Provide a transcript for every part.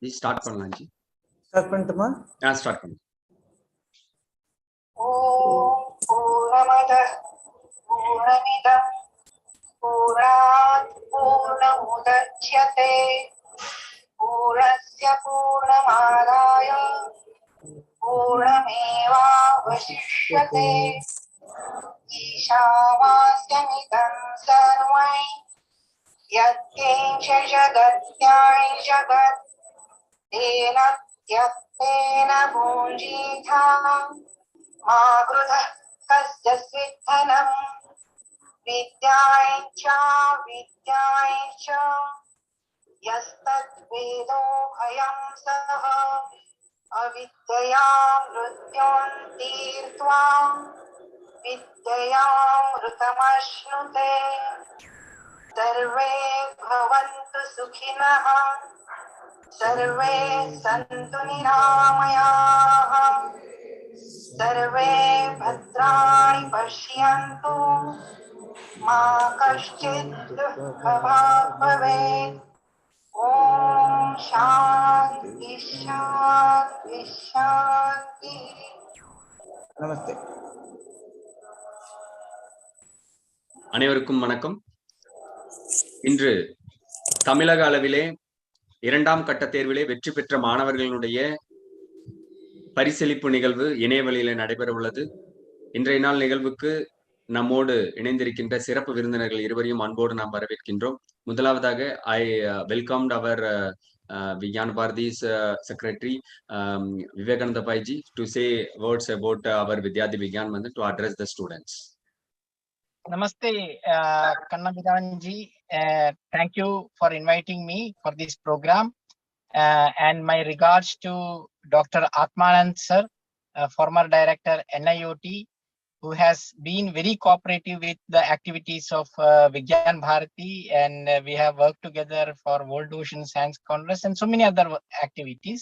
जी start பண்ணலாம் जी start பண்ணட்டுமா? Start பண்ணு. ஓம் பூர்ணமதః பூர்ணமிதம் பூர்ணாத் பூர்ணமுதச்யதே பூர்ணஸ்ய பூர்ணமாதாய பூர்ணமேவாவசிஷ்யதே ஈஷாவாஸ்யமிதம் சர்வம் யத்கிஞ்ச ஜகத்யாய் ஜகத் तेन त्यक्तेन भुञ्जीथा मा कृतः कस्यचिद्धनम् विद्याय च यस्तद्वेदो भयं सः अविद्यया मृत्युन्तीर्त्वा विद्ययामृतमश्नुते सर्वे भवन्तु सुखिनः सर्वे सन्तु निरामयाः सर्वे भद्राणि पश्यन्तु मा कश्चित् दुःखभाग् भवेत् ॐ शान्ति शान्ति शान्ति. நமஸ்தே. அனைவருக்கும் வணக்கம். இன்று தமிழக அளவிலே இரண்டாம் கட்ட தேர்விலே வெற்றி பெற்ற மாணவர்களுடைய பரிசளிப்பு நிகழ்வு இணையவழியில நடைபெற உள்ளது. இன்றைய நாள் நிகழ்வுக்கு நம்மோடு இணைந்திருக்கின்ற சிறப்பு விருந்தினர்கள் இருவரையும் அன்போடு நாம் வரவேற்கின்றோம். முதலாவதாக ஐ welcomed our Vigyan Bharati's secretary Vivekananda Paiji to say words about our Vidyarthi Vigyan Mandir to address the students. Namaste, Kanna Vidanji. Thank you for inviting me for this program. And my regards to Dr. Atmanand sir, former director NIOT, who has been very cooperative with the activities of Vigyan Bharati, and we have worked together for World Ocean Science Congress and so many other activities.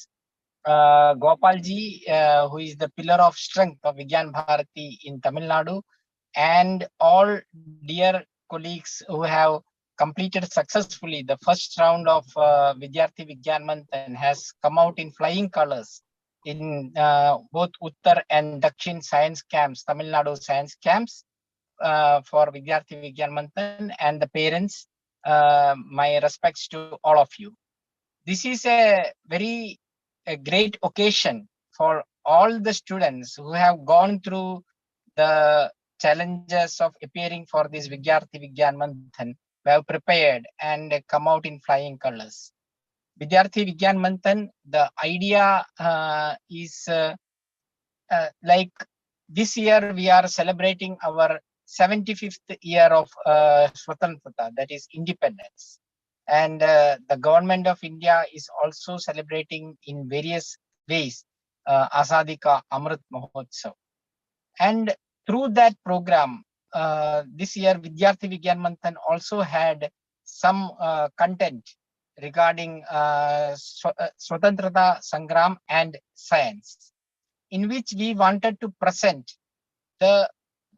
Gopalji, who is the pillar of strength of Vigyan Bharati in Tamilnadu, and all dear colleagues who have completed successfully the first round of Vidyarthi Vigyan Manthan has come out in flying colors in both Uttar and Dakshin science camps, Tamil Nadu science camps for Vidyarthi Vigyan Manthan, and the parents, my respects to all of you. This is a very great occasion for all the students who have gone through the challenges of appearing for this Vidyarthi Vigyan Manthan, who have prepared and come out in flying colors. Vidyarthi Vigyan Manthan, the idea is like this year we are celebrating our 75th year of Swatantrata, that is independence. And the government of India is also celebrating in various ways Azadi Ka Amrit Mahotsav. And through that program, this year Vidyarthi Vigyan Manthan also had some content regarding Swatantrata Sangram and science, in which we wanted to present the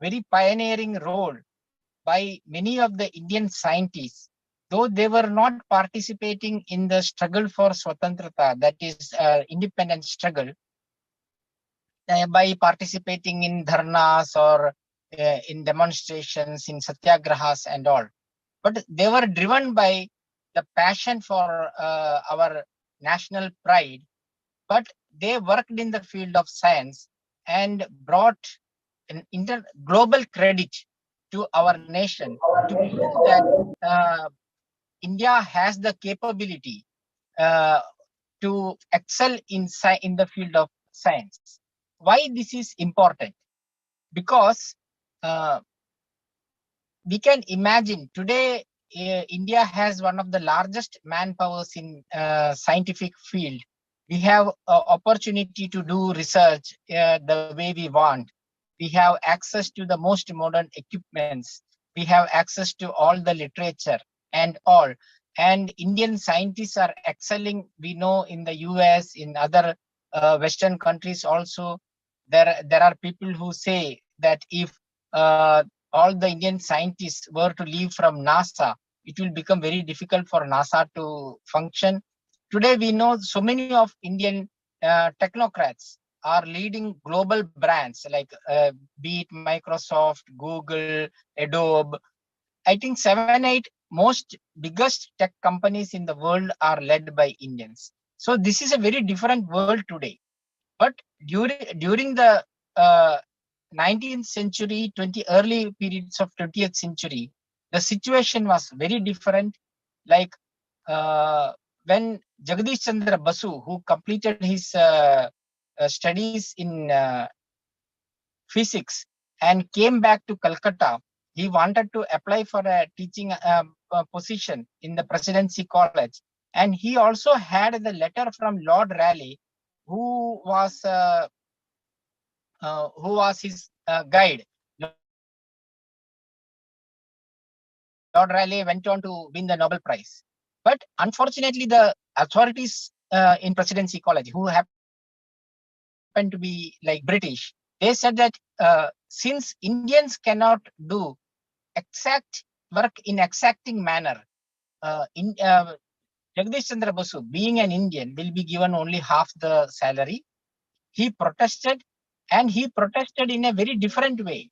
very pioneering role by many of the Indian scientists, though they were not participating in the struggle for Swatantrata, that is independence struggle, by participating in dharnas or in demonstrations, in satyagrahas and all. But they were driven by the passion for our national pride, but they worked in the field of science and brought an global credit to our nation to prove that India has the capability to excel in the field of science. Why this is important? Because we can imagine today India has one of the largest manpowers in scientific field. We have opportunity to do research the way we want. We have access to the most modern equipments. We have access to all the literature and all. And Indian scientists are excelling. We know in the US, in other Western countries also, there are people who say that if all the Indian scientists were to leave from NASA, it will become very difficult for NASA to function. today we know so many of Indian technocrats are leading global brands like be it Microsoft, Google, Adobe. I think 7, 8 most biggest tech companies in the world are led by Indians. So this is a very different world today. But during the uh, 19th century, early periods of 20th century, the situation was very different. Like when Jagdish Chandra Basu, who completed his studies in physics and came back to Calcutta, he wanted to apply for a teaching position in the Presidency College. And he also had the letter from Lord Raleigh, who was his guide. Lord Raleigh went on to win the Nobel Prize. But unfortunately, the authorities in Presidency College, who happened to be like British, they said that since Indians cannot do exact work in exacting manner, Jagdish Chandra Basu, being an Indian, will be given only half the salary. He protested, and he protested in a very different way.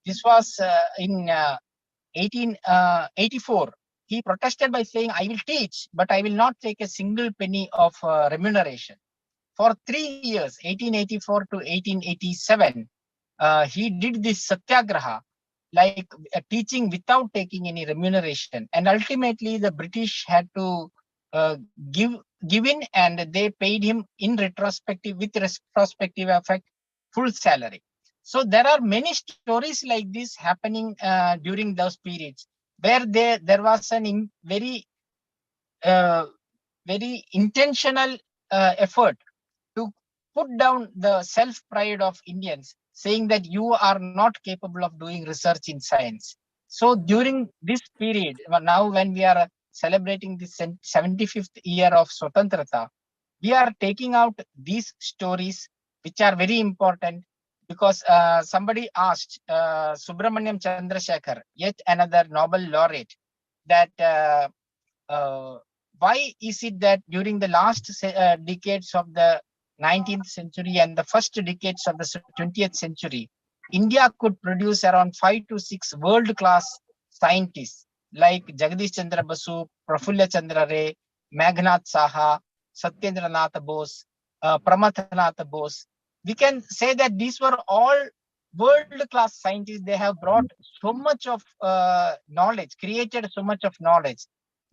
This was in 1884. He protested by saying, I will teach, but I will not take a single penny of remuneration. For 3 years, 1884 to 1887, he did this satyagraha, like teaching without taking any remuneration. And ultimately, the British had to give in, and they paid him in retrospective, with retrospective effect, full salary. So there are many stories like this happening during those periods, where there was an very intentional effort to put down the self-pride of Indians, saying that you are not capable of doing research in science. So during this period, now when we are celebrating the 75th year of Swatantrata, we are taking out these stories, which are very important, because somebody asked Subramaniam Chandrasekhar, yet another Nobel laureate, that why is it that during the last decades of the 19th century and the first decades of the 20th century, India could produce around 5 to 6 world-class scientists like Jagdish Chandra Basu, Prafulla Chandra Ray, Meghnad Saha, Satyendra Nath Bose, Pramath Nath Bose. We can say that these were all world-class scientists. They have brought so much of knowledge, created so much of knowledge.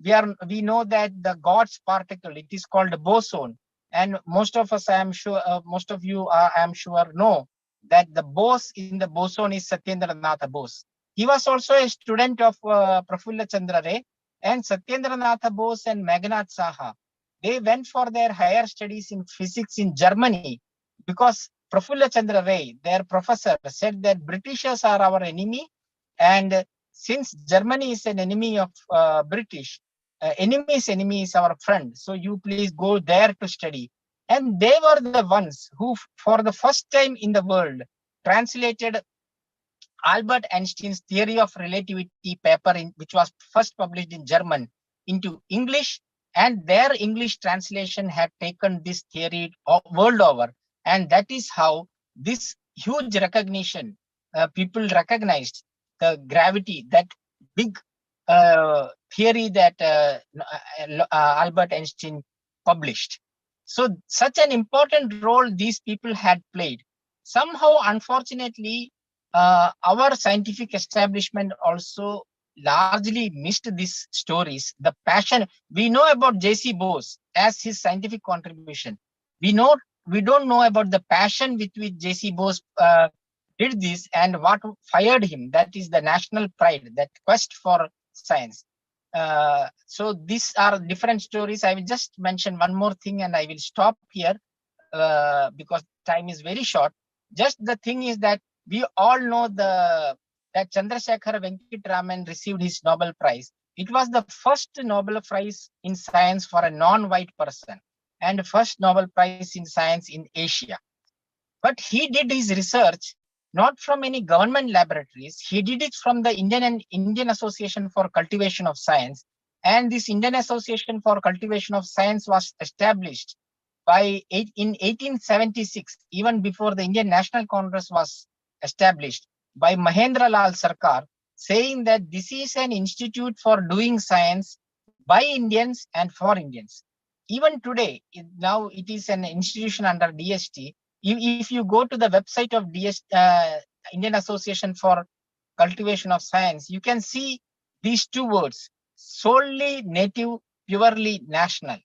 We know that the God's particle, it is called a boson, and most of us, I am sure, most of you, I am sure, know that the Bose in the boson is Satyendra Nath Bose. He was also a student of Prafulla Chandra Ray, and Satyendra Nath Bose and Meghnad Saha. They went for their higher studies in physics in Germany, because Prafulla Chandra Ray, their professor, said that Britishers are our enemy, and since Germany is an enemy of British, enemy's enemy is our friend. So you please go there to study. And they were the ones who, for the first time in the world, translated Albert Einstein's theory of relativity paper, which was first published in German, into English. And their English translation had taken this theory world over. And that is how this huge recognition, people recognized the gravity, that big theory that Albert Einstein published. So such an important role these people had played. Somehow, unfortunately, our scientific establishment also largely missed these stories. The passion, we know about J.C. Bose as his scientific contribution. We don't know about the passion with which J.C. Bose did this and what fired him. That is the national pride, that quest for science. So these are different stories. I will just mention one more thing and I will stop here because time is very short. Just the thing is that we all know that Chandrasekhar Venkatraman received his Nobel Prize. It was the first Nobel Prize in science for a non-white person and first Nobel Prize in science in Asia. But he did his research not from any government laboratories. He did it from the Indian Association for Cultivation of Science. And this Indian Association for Cultivation of Science was established in 1876, even before the Indian National Congress was established, by Mahendra Lal Sarkar, saying that this is an institute for doing science by Indians and for Indians. Even today, now it is an institution under DST. If you go to the website of Indian Association for Cultivation of Science, you can see these two words: solely native, purely national.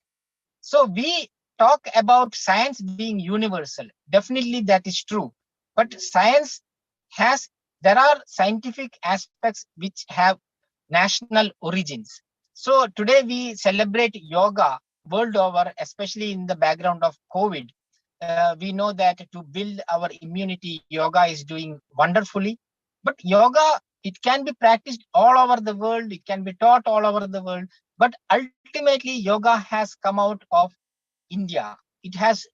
So we talk about science being universal. Definitely that is true. But science there are scientific aspects which have national origins. So today we celebrate yoga world over, especially in the background of COVID. We know that to build our immunity, yoga is doing wonderfully. But yoga, it can be practiced all over the world. It can be taught all over the world. But ultimately, yoga has come out of India. It has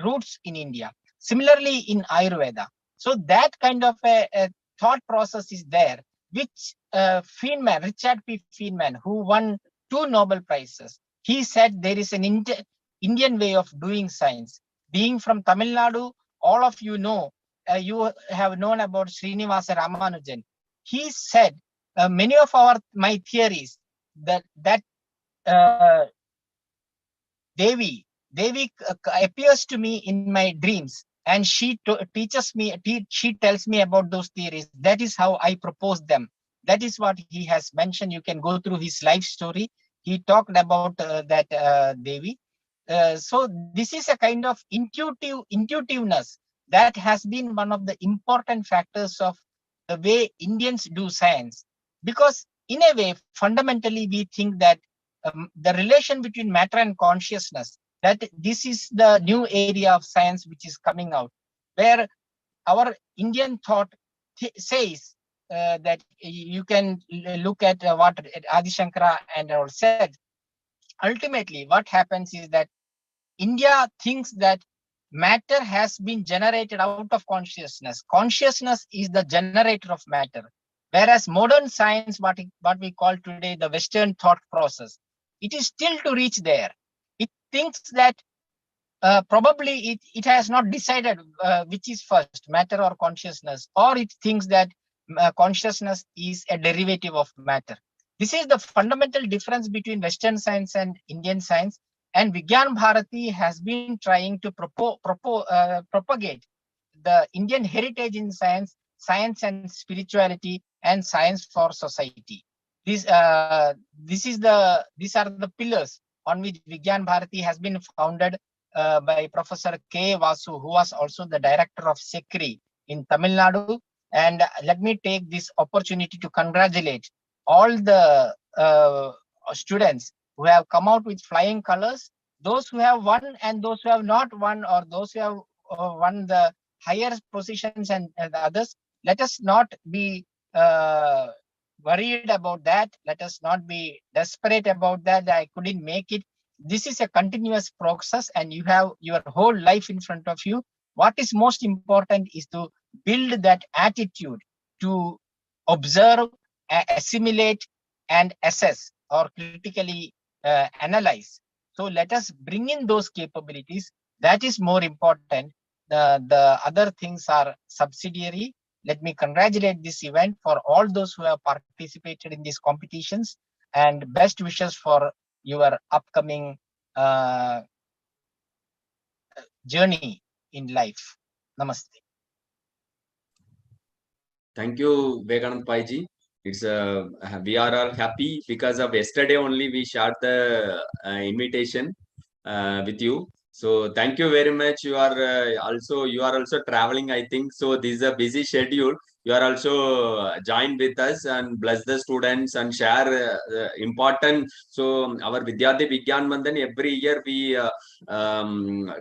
roots in India. Similarly, in Ayurveda. So that kind of a thought process is there, which Feynman, Richard P. Feynman, who won 2 Nobel Prizes, he said there is an Indian way of doing science. Being from Tamil Nadu, all of you know, you have known about Srinivasa Ramanujan. He said many of my theories that Devi appears to me in my dreams, and she teaches me. She tells me about those theories. That is how I propose them. That is what he has mentioned. You can go through his life story. He talked about that Devi. So this is a kind of intuitiveness that has been one of the important factors of the way Indians do science. Because in a way, fundamentally, we think that the relation between matter and consciousness, that this is the new area of science which is coming out, where our Indian thought says that you can look at what Adi Shankara and all said. Ultimately, what happens is that India thinks that matter has been generated out of consciousness. Consciousness is the generator of matter. Whereas modern science, what we call today the Western thought process, it is still to reach there. It thinks that probably it has not decided which is first, matter or consciousness, or it thinks that consciousness is a derivative of matter. This is the fundamental difference between Western science and Indian science. And Vigyan Bharati has been trying to propagate the Indian heritage in science, science and spirituality, and science for society. These are the pillars on which Vigyan Bharati has been founded by Professor K. Vasu, who was also the director of SECRI in Tamil Nadu. And let me take this opportunity to congratulate all the students who have come out with flying colors, those who have won and those who have not won, or those who have won the higher positions and others. Let us not be worried about that. Let us not be desperate about that. I couldn't make it. This is a continuous process, and you have your whole life in front of you. What is most important is to build that attitude to observe, assimilate, and assess or critically analyze. So let us bring in those capabilities. That is more important. The other things are subsidiary. Let me congratulate this event for all those who have participated in these competitions, and best wishes for your upcoming journey in life. Namaste. Thank you, Veganand Paiji. It's we are all happy because of yesterday only we shared the invitation with you. So thank you very much. You are also traveling, I think. So this is a busy schedule. You are also joined with us and bless the students and share important. So our Vidyarthi Vigyan Mandhan, every year we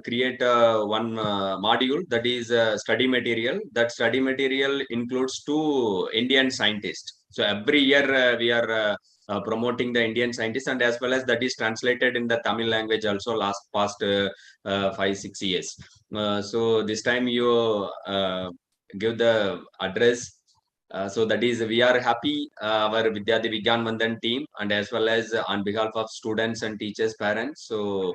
create one module, that is study material. That study material includes 2 Indian scientists. So every year we are promoting the Indian scientists, and as well as that is translated in the Tamil language also past 5-6 years. So this time you give the address So that is, we are happy, our Vidyarthi Vigyan Vandan team, and as well as on behalf of students and teachers, parents. So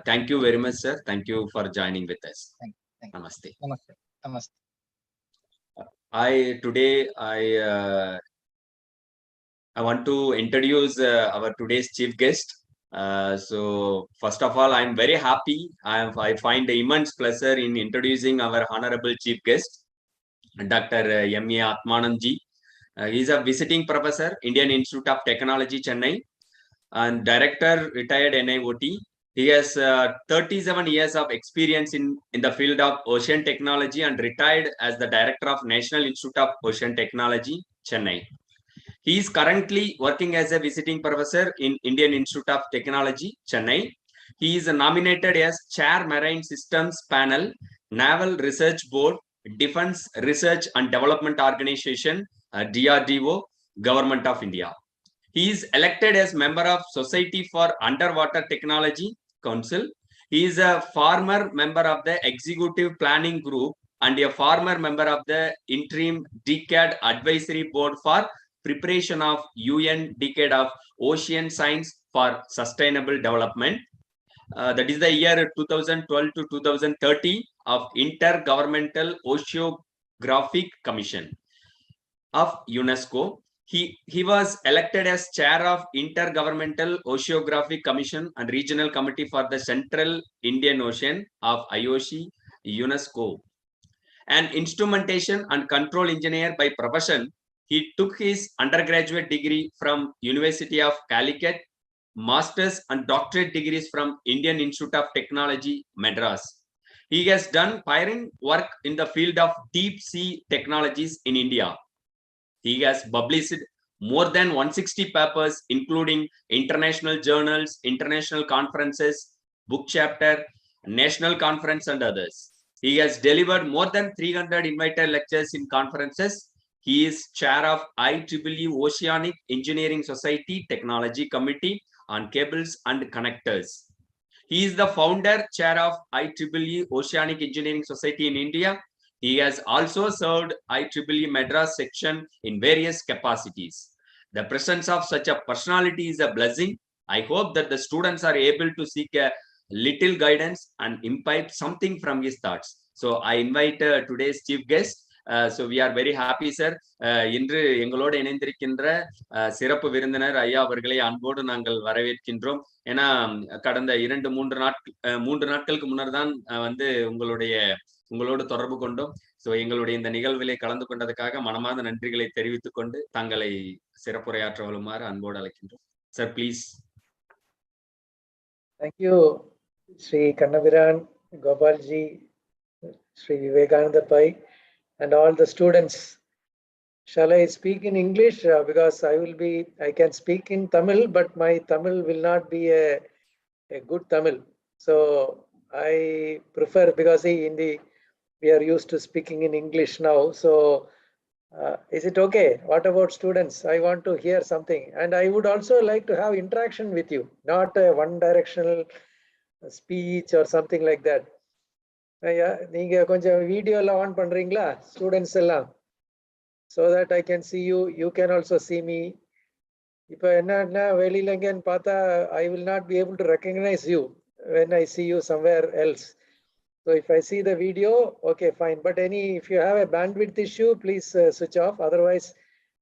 thank you very much, sir. Thank you for joining with us. Thank you. Namaste. Namaste. Namaste. I want to introduce our today's chief guest. So first of all, I'm very happy. I find immense pleasure in introducing our honorable chief guest, Dr. M.A. Atmananji. He is a visiting professor, Indian Institute of Technology, Chennai, and director, retired NIOT. He has 37 years of experience in the field of ocean technology and retired as the director of National Institute of Ocean Technology, Chennai. He is currently working as a visiting professor in Indian Institute of Technology, Chennai. He is nominated as Chair Marine Systems Panel, Naval Research Board, Defense Research and Development Organization, DRDO, Government of India. He is elected as member of Society for Underwater Technology Council. He is a former member of the Executive Planning Group and a former member of the Interim Decade Advisory Board for preparation of UN Decade of Ocean Science for Sustainable Development. That is the year 2012 to 2030 of Intergovernmental Oceanographic Commission of UNESCO. He was elected as chair of Intergovernmental Oceanographic Commission and Regional Committee for the Central Indian Ocean of IOC UNESCO. An instrumentation and control engineer by profession, he took his undergraduate degree from University of Calicut, master's and doctorate degrees from Indian Institute of Technology, Madras. He has done pioneering work in the field of deep sea technologies in India. He has published more than 160 papers, including international journals, international conferences, book chapter, national conference, and others. He has delivered more than 300 invited lectures in conferences. He is chair of IEEE Oceanic Engineering Society Technology Committee on Cables and Connectors. He is the founder chair of IEEE Oceanic Engineering Society in India. He has also served IEEE Madras section in various capacities. The presence of such a personality is a blessing. I hope that the students are able to seek a little guidance and imbibe something from his thoughts. So I invite today's chief guest. So we are very happy, sir. இன்று எங்களோடு இணைந்திருக்கின்ற சிறப்பு விருந்தினர் ஐயா அவர்களை அன்போடு நாங்கள் வரவேற்கின்றோம். ஏன்னா கடந்த 3 நாட்களுக்கு முன்னர் தான் வந்து உங்களோடு தொடர்பு கொண்டோம். ஸோ எங்களுடைய இந்த நிகழ்விலே கலந்து கொண்டதுக்காக மனமார்ந்த நன்றிகளை தெரிவித்துக் கொண்டு தங்களை சிறப்புரையாற்ற வருமாறு அன்போடு அழைக்கின்றோம். Sir please. Thank you, Sri Kannabiran, Gopalji, Sri Vivekananda Pai, and all the students. Shall I speak in English? Because I can speak in Tamil, but my Tamil will not be a good Tamil. So I prefer, because we are used to speaking in English now. So is it okay? What about students? I want to hear something. And I would also like to have interaction with you, not a one-directional speech or something like that. நீங்க கொஞ்சம் வீடியோல on பண்றீங்களா students எல்லாம், so that I can see you, you can also see me. இப்போ என்னன்னா வெளியில எங்கன்னு பார்த்தா I will not be able to recognize you when I see you somewhere else. So if I see the video, okay, fine. But if you have a bandwidth issue, please switch off. Otherwise,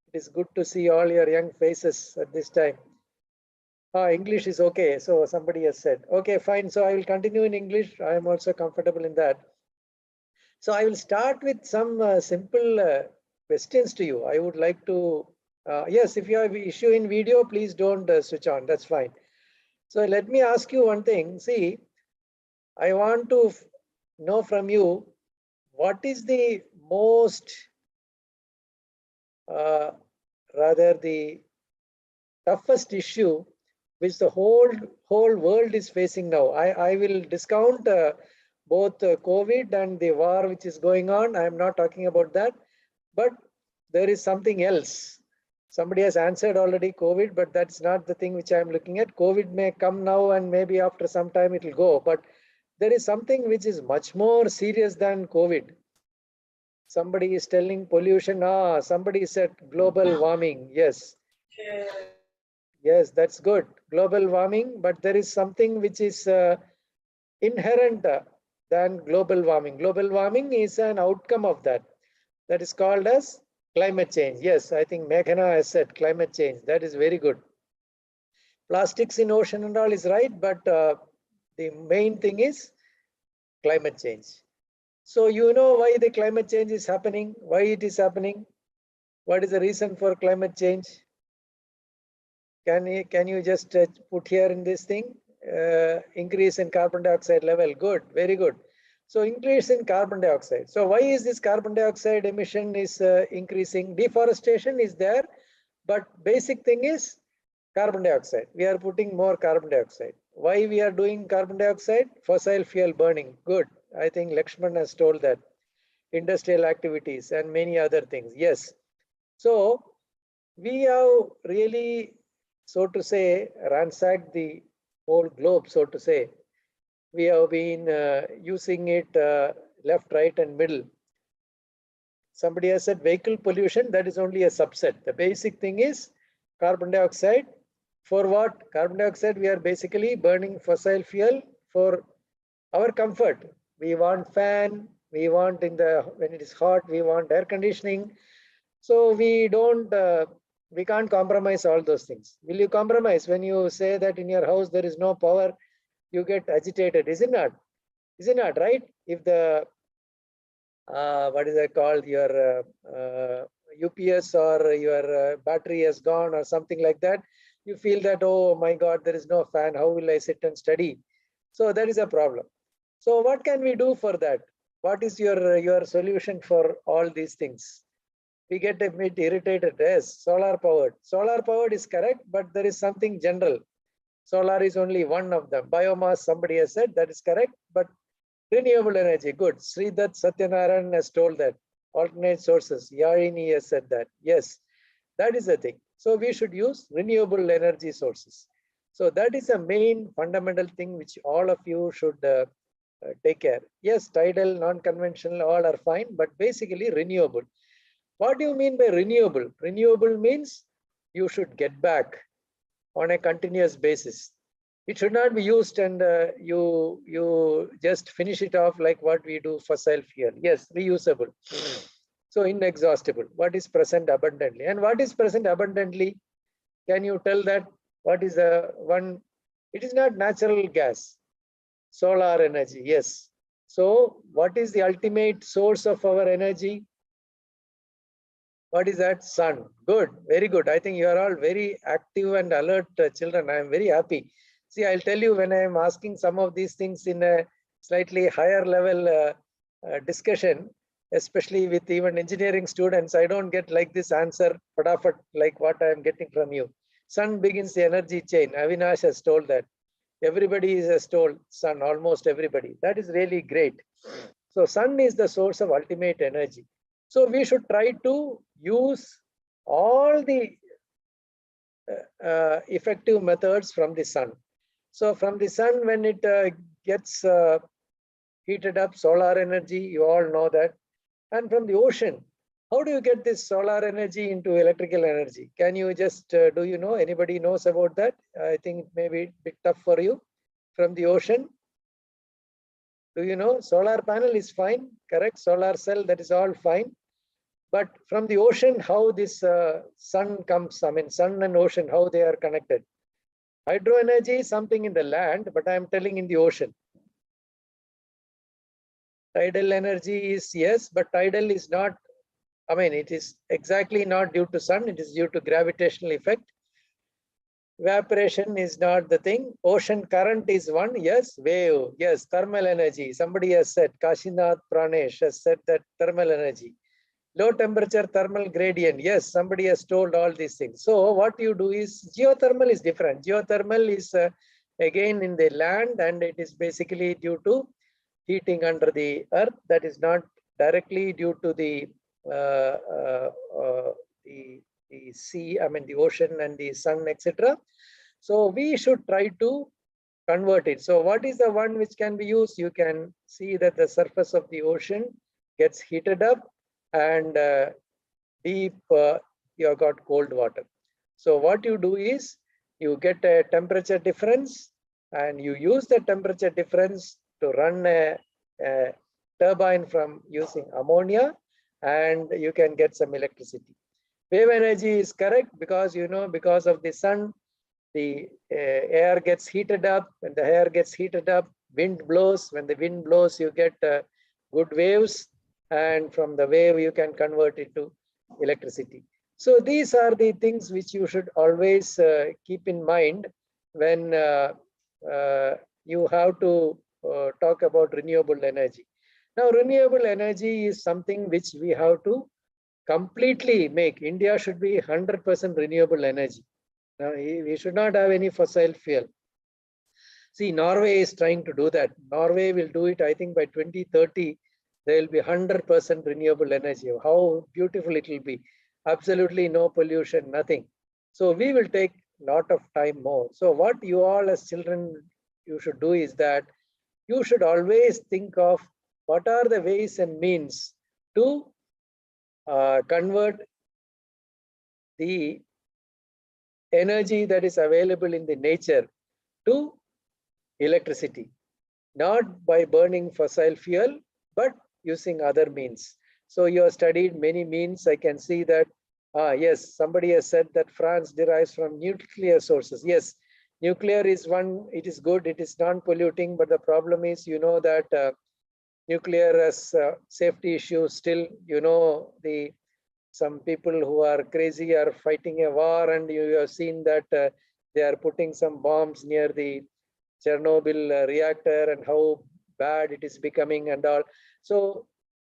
it is good to see all your young faces at this time. English is okay. So somebody has said, okay, fine. So I will continue in English. I am also comfortable in that. So I will start with some simple questions to you. I would like to, yes, if you have issue in video, please don't switch on. That's fine. So let me ask you one thing. See, I want to know from you, what is the most, rather the toughest issue which the whole world is facing now? I will discount both COVID and the war which is going on. I am not talking about that, but there is something else. Somebody has answered already COVID, but that's not the thing which I am looking at. COVID may come now and maybe after some time it will go, but there is something which is much more serious than COVID. Somebody is telling pollution. Somebody said global warming. Yes. Yes, that's good. Global warming, but there is something which is inherent than global warming. Global warming is an outcome of that. That is called as climate change. Yes, I think Meghana has said climate change. That is very good. Plastics in ocean and all is right, but the main thing is climate change. So you know why the climate change is happening, why it is happening, what is the reason for climate change? Can you just put here in this thing? Increase in carbon dioxide level. Good, very good. So increase in carbon dioxide. So why is this carbon dioxide emission is increasing? Deforestation is there, but basic thing is carbon dioxide. We are putting more carbon dioxide. Why we are doing carbon dioxide? Fossil fuel burning. Good. I think Lakshman has told that. Industrial activities and many other things. Yes. So we have really, so to say, ransacked the whole globe, so to say. We have been using it left, right, and middle. Somebody has said vehicle pollution, that is only a subset. The basic thing is carbon dioxide. For what? Carbon dioxide, we are basically burning fossil fuel for our comfort. We want fan, we want when it is hot, we want air conditioning. So we can't compromise all those things. Will you compromise when you say that in your house there is no power? You get agitated, is it not? Is it not right? If the what is that called, your UPS or your battery has gone or something like that, you feel that, oh my God, there is no fan. How will I sit and study? So that is a problem. So what can we do for that? What is your solution for all these things? We get a bit irritated. Yes, solar powered. Solar powered is correct, but there is something general. Solar is only one of them. Biomass, somebody has said, that is correct, but renewable energy, good. Sridat Satyanarayan has told that. Alternate sources, Yarini has said that. Yes, that is the thing. So we should use renewable energy sources. So that is a main fundamental thing which all of you should take care. Yes, tidal, non-conventional, all are fine, but basically renewable. What do you mean by renewable? Renewable means you should get back on a continuous basis. It should not be used and you just finish it off like what we do fossil fuel. Yes, reusable. So inexhaustible. What is present abundantly? And what is present abundantly? Can you tell that? What is the one? It is not natural gas. Solar energy, yes. So what is the ultimate source of our energy? What is that? Sun. Good, very good. I think you are all very active and alert children. I am very happy. See, I'll tell you, when I am asking some of these things in a slightly higher level discussion, especially with even engineering students, I don't get like this answer, padafat, like what I am getting from you. Sun begins the energy chain. Avinash has told that. Everybody has told sun, almost everybody. That is really great. So sun is the source of ultimate energy. So we should try to use all the effective methods from the sun. So from the sun, when it gets heated up, solar energy, you all know that. And from the ocean, how do you get this solar energy into electrical energy? Can you just, do you know, anybody knows about that? I think it may be a bit tough for you. From the ocean, do you know? Solar panel is fine, correct? Solar cell, that is all fine. But from the ocean, how this sun comes, I mean, sun and ocean, how they are connected. Hydro energy is something in the land, but I am telling in the ocean. Tidal energy is, yes, but tidal is not, I mean, it is exactly not due to sun, it is due to gravitational effect. Evaporation is not the thing. Ocean current is one, yes. Wave, yes. Thermal energy, somebody has said, Kashinath Pranesh has said that thermal energy. Low temperature thermal gradient, yes, somebody has told all these things. So what you do is, geothermal is different. Geothermal is again in the land, and it is basically due to heating under the earth. That is not directly due to the sea, I mean the ocean and the sun, etc. So we should try to convert it. So what is the one which can be used? You can see that the surface of the ocean gets heated up, and deep, you have got cold water. So what you do is you get a temperature difference and you use the temperature difference to run a turbine from using ammonia, and you can get some electricity. Wave energy is correct because, you know, because of the sun, the air gets heated up. When the air gets heated up, wind blows. When the wind blows, you get good waves, and from the wave you can convert it to electricity. So these are the things which you should always keep in mind when you have to talk about renewable energy. Now, renewable energy is something which we have to completely make. India should be 100% renewable energy. Now, we should not have any fossil fuel. See, Norway is trying to do that. Norway will do it, I think, by 2030. There will be 100% renewable energy. How beautiful it will be. Absolutely no pollution, nothing. So we will take a lot of time more. So what you all as children, you should do is that you should always think of what are the ways and means to convert the energy that is available in the nature to electricity, not by burning fossil fuel, but using other means. So you have studied many means. I can see that, yes, somebody has said that France derives from nuclear sources. Yes, nuclear is one, it is good, it is non-polluting, but the problem is, you know, that nuclear has safety issues still. You know, some people who are crazy are fighting a war, and you have seen that they are putting some bombs near the Chernobyl reactor and how bad it is becoming and all. So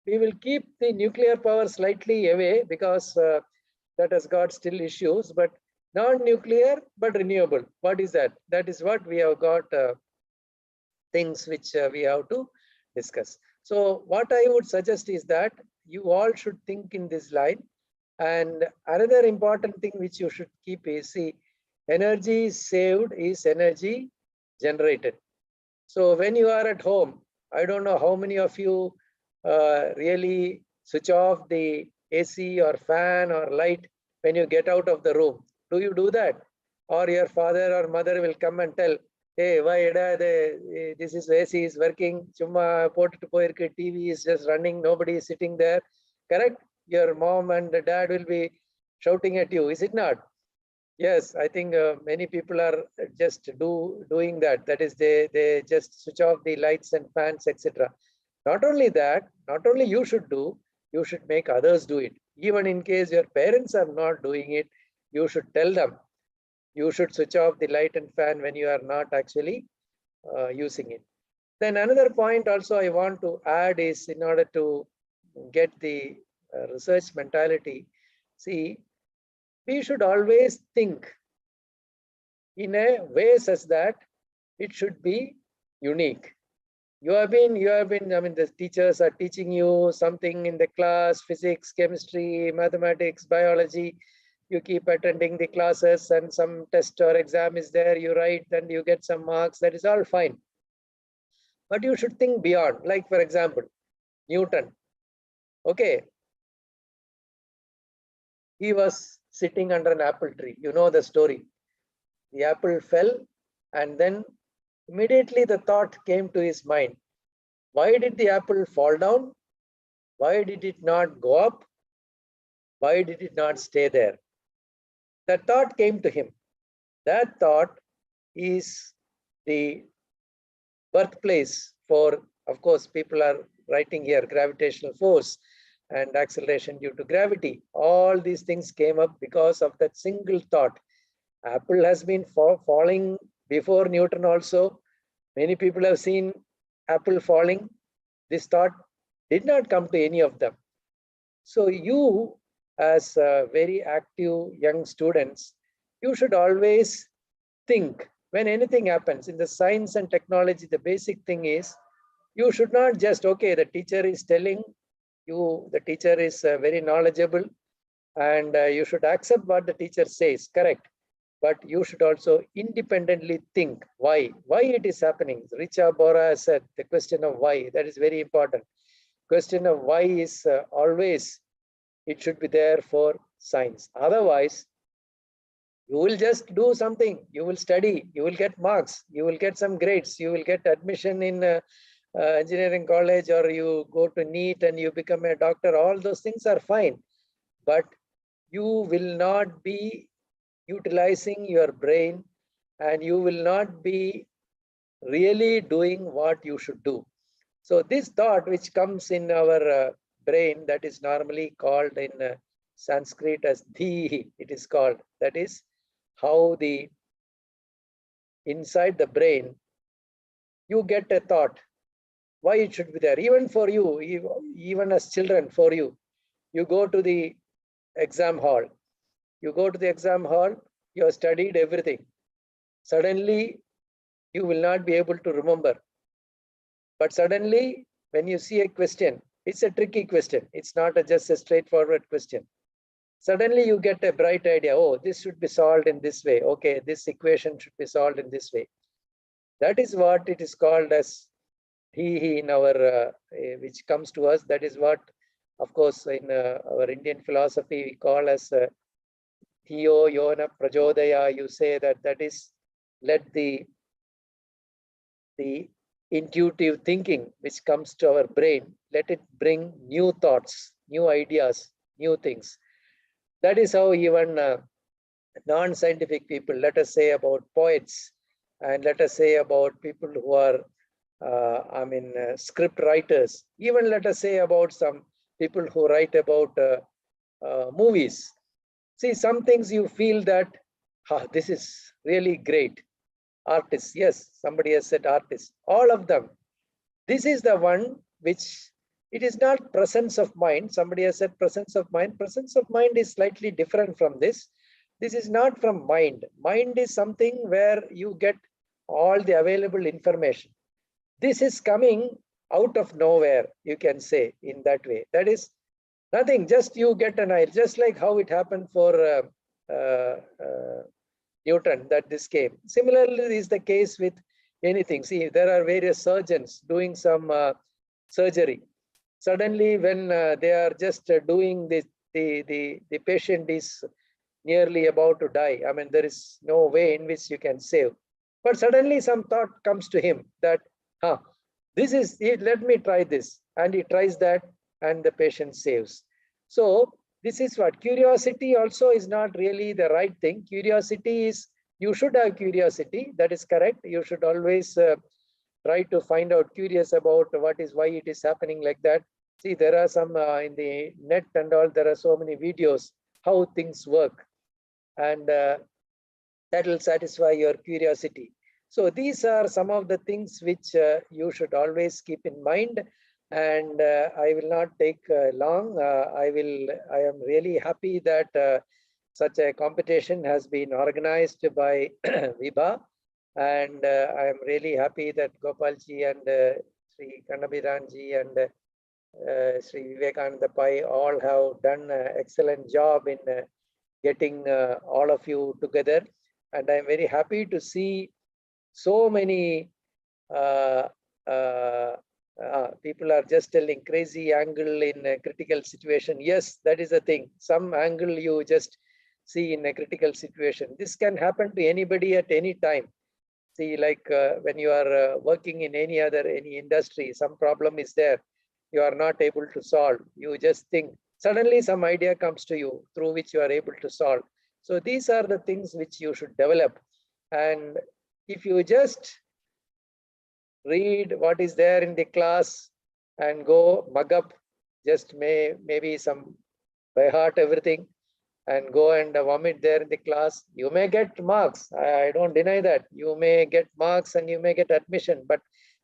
we will keep the nuclear power slightly away because that has got still issues, but non-nuclear but renewable. What is that? That is what we have got things which we have to discuss. So what I would suggest is that you all should think in this line. And another important thing which you should keep is, see, energy saved is energy generated. So when you are at home, I don't know how many of you really switch off the AC or fan or light when you get out of the room. Do you do that? Or your father or mother will come and tell, hey, why this is AC is working, chumma pottu poirukku, TV is just running, nobody is sitting there. Correct? Your mom and dad will be shouting at you, is it not? Yes, I think many people are just doing that. That is, they just switch off the lights and fans, etc. Not only that, not only you should do, you should make others do it. Even in case your parents are not doing it, you should tell them. You should switch off the light and fan when you are not actually using it. Then another point also I want to add is, in order to get the research mentality, see, we should always think in a way such that it should be unique. You have been, I mean, the teachers are teaching you something in the class, physics, chemistry, mathematics, biology. You keep attending the classes and some test or exam is there, you write, then you get some marks, that is all fine. But you should think beyond, like for example, Newton. Okay. He was sitting under an apple tree. You know the story. The apple fell, and then immediately the thought came to his mind. Why did the apple fall down? Why did it not go up? Why did it not stay there? That thought came to him. That thought is the birthplace for, of course, people are writing here, gravitational force and acceleration due to gravity. All these things came up because of that single thought. Apple has been falling before Newton also. Many people have seen apple falling. This thought did not come to any of them. So you, as very active young students, you should always think when anything happens in the science and technology. The basic thing is, you should not just, okay, the teacher is telling you, the teacher is very knowledgeable, and you should accept what the teacher says, correct. But you should also independently think why it is happening. Richa Bora said the question of why, that is very important. question of why is always, it should be there for science. Otherwise, you will just do something, you will study, you will get marks, you will get some grades, you will get admission in engineering college, or you go to NEET and you become a doctor. All those things are fine, but you will not be utilizing your brain, and you will not be really doing what you should do. So this thought which comes in our brain, that is normally called in Sanskrit as dhi, it is called. That is how the inside the brain, you get a thought, why it should be there. Even for you, even as children, for you, you go to the exam hall. You go to the exam hall, you have studied everything. Suddenly, you will not be able to remember. But suddenly, when you see a question, it's a tricky question. It's not just a straightforward question. Suddenly, you get a bright idea. Oh, this should be solved in this way. Okay, this equation should be solved in this way. That is what it is called as he in our, which comes to us. That is what, of course, in our Indian philosophy, we call as Theo Yona Prajodaya. You say that is, let the intuitive thinking which comes to our brain, let it bring new thoughts, new ideas, new things. That is how even non-scientific people, let us say about poets, and let us say about people who are, script writers, even let us say about some people who write about movies. See, some things you feel that, this is really great. Artists, yes, somebody has said artists, all of them. This is the one which, it is not presence of mind. Somebody has said presence of mind. Presence of mind is slightly different from this. This is not from mind. Mind is something where you get all the available information. This is coming out of nowhere, you can say in that way. That is nothing, just you get an idea, just like how it happened for Newton, that this came. Similarly is the case with anything. See, there are various surgeons doing some surgery. Suddenly, when they are just doing this, the patient is nearly about to die. I mean, there is no way in which you can save. But suddenly some thought comes to him that, this is it, let me try this. And he tries that, and the patient saves. So this is what curiosity also is not really the right thing. Curiosity is, you should have curiosity. That is correct. You should always try to find out, curious about what is, why it is happening like that. See, there are some in the net and all, there are so many videos how things work, and that will satisfy your curiosity. So these are some of the things which you should always keep in mind. And I will not take long. I am really happy that such a competition has been organized by Vibha. And I am really happy that Gopalji and Sri Kannabiranji and Sri Vivekananda Pai all have done an excellent job in getting all of you together. And I'm very happy to see so many people are just telling crazy angle in a critical situation. Yes, that is the thing. Some angle you just see in a critical situation. This can happen to anybody at any time. See, like when you are working in any industry, some problem is there. You are not able to solve. You just think, suddenly some idea comes to you through which you are able to solve. So these are the things which you should develop. And if you just read what is there in the class and go mug up, just maybe some by heart everything, and go and vomit there in the class, you may get marks. I don't deny that. You may get marks and you may get admission, but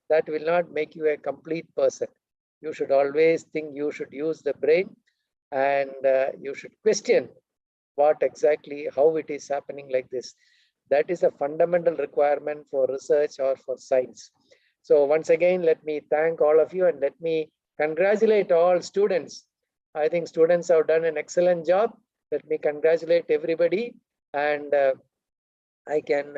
that will not make you a complete person. You should always think, you should use the brain, and you should question what exactly, how it is happening like this. That is a fundamental requirement for research or for science. So once again, let me thank all of you, and let me congratulate all students. I think students have done an excellent job. Let me congratulate everybody, and I can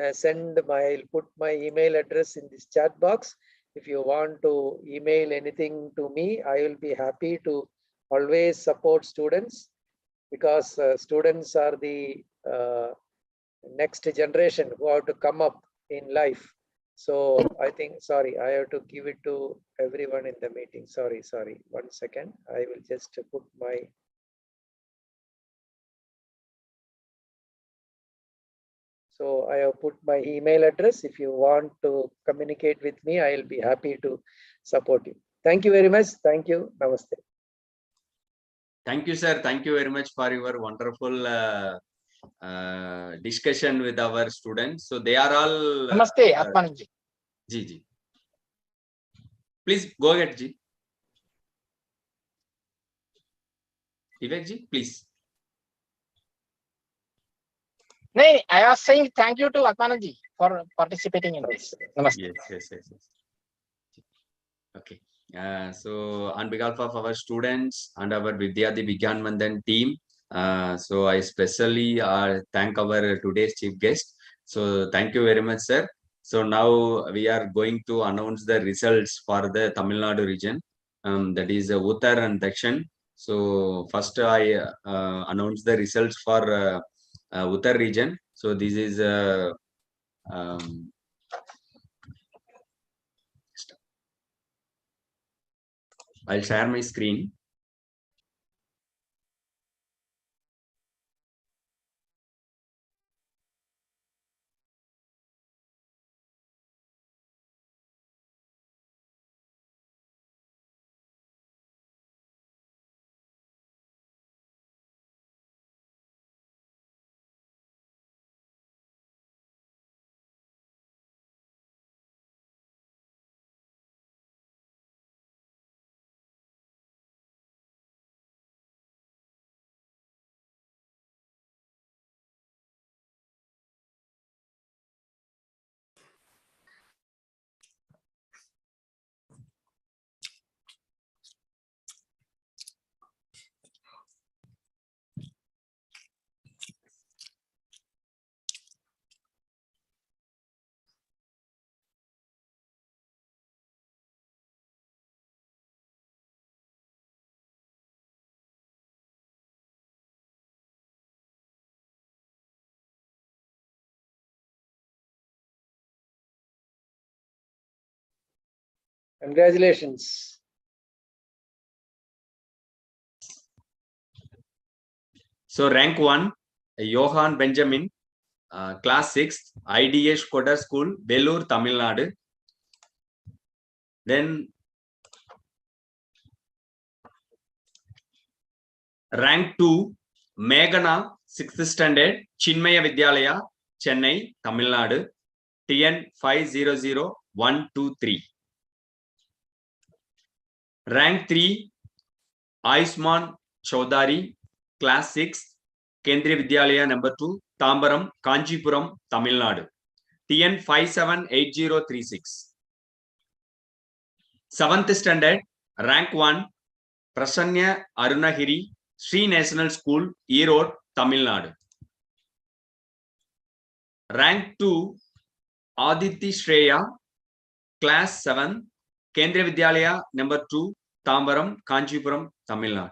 put my email address in this chat box. If you want to email anything to me, I will be happy to always support students, because students are the next generation who have to come up in life. So I think, sorry, I have to give it to everyone in the meeting. Sorry. 1 second. I will just put my. So I have put my email address. If you want to communicate with me, I will be happy to support you. Thank you very much. Thank you. Namaste. Thank you, sir. Thank you very much for your wonderful discussion with our students. So they are all. Namaste, Atmananji. Ji. Please go ahead, Ji. Vivek Ji, please. No, I was saying thank you to Atmananji for participating in this. Namaste. Yes. Okay. So on behalf of our students and our Vidyadi Vigyan Mandan team, so I especially thank our today's chief guest. So thank you very much, sir. So now we are going to announce the results for the Tamilnadu region. That is Uttar and Dakshin. So first I announce the results for Uttar region. So this is I'll share my screen. Congratulations. So rank 1, Johann Benjamin, class 6th, IDS Koda School, Belur, Tamil Nadu. Then rank 2, Meghana, 6th standard, Chinmaya Vidyalaya, Chennai, Tamil Nadu, TN 500123. Rank 3, Aisman Chaudhary, class 6, Kendriya Vidyalaya number 2, Tambaram, Kanchipuram, Tamil Nadu, TN 578036. 7th standard, rank 1, Prasanya Arunagiri, Sri National School, Erode, Tamil Nadu. Rank 2, Aditi Shreya, class 7, Kendriya Vidyalaya number 2, Tambaram, Kanchipuram, Tamil Nadu,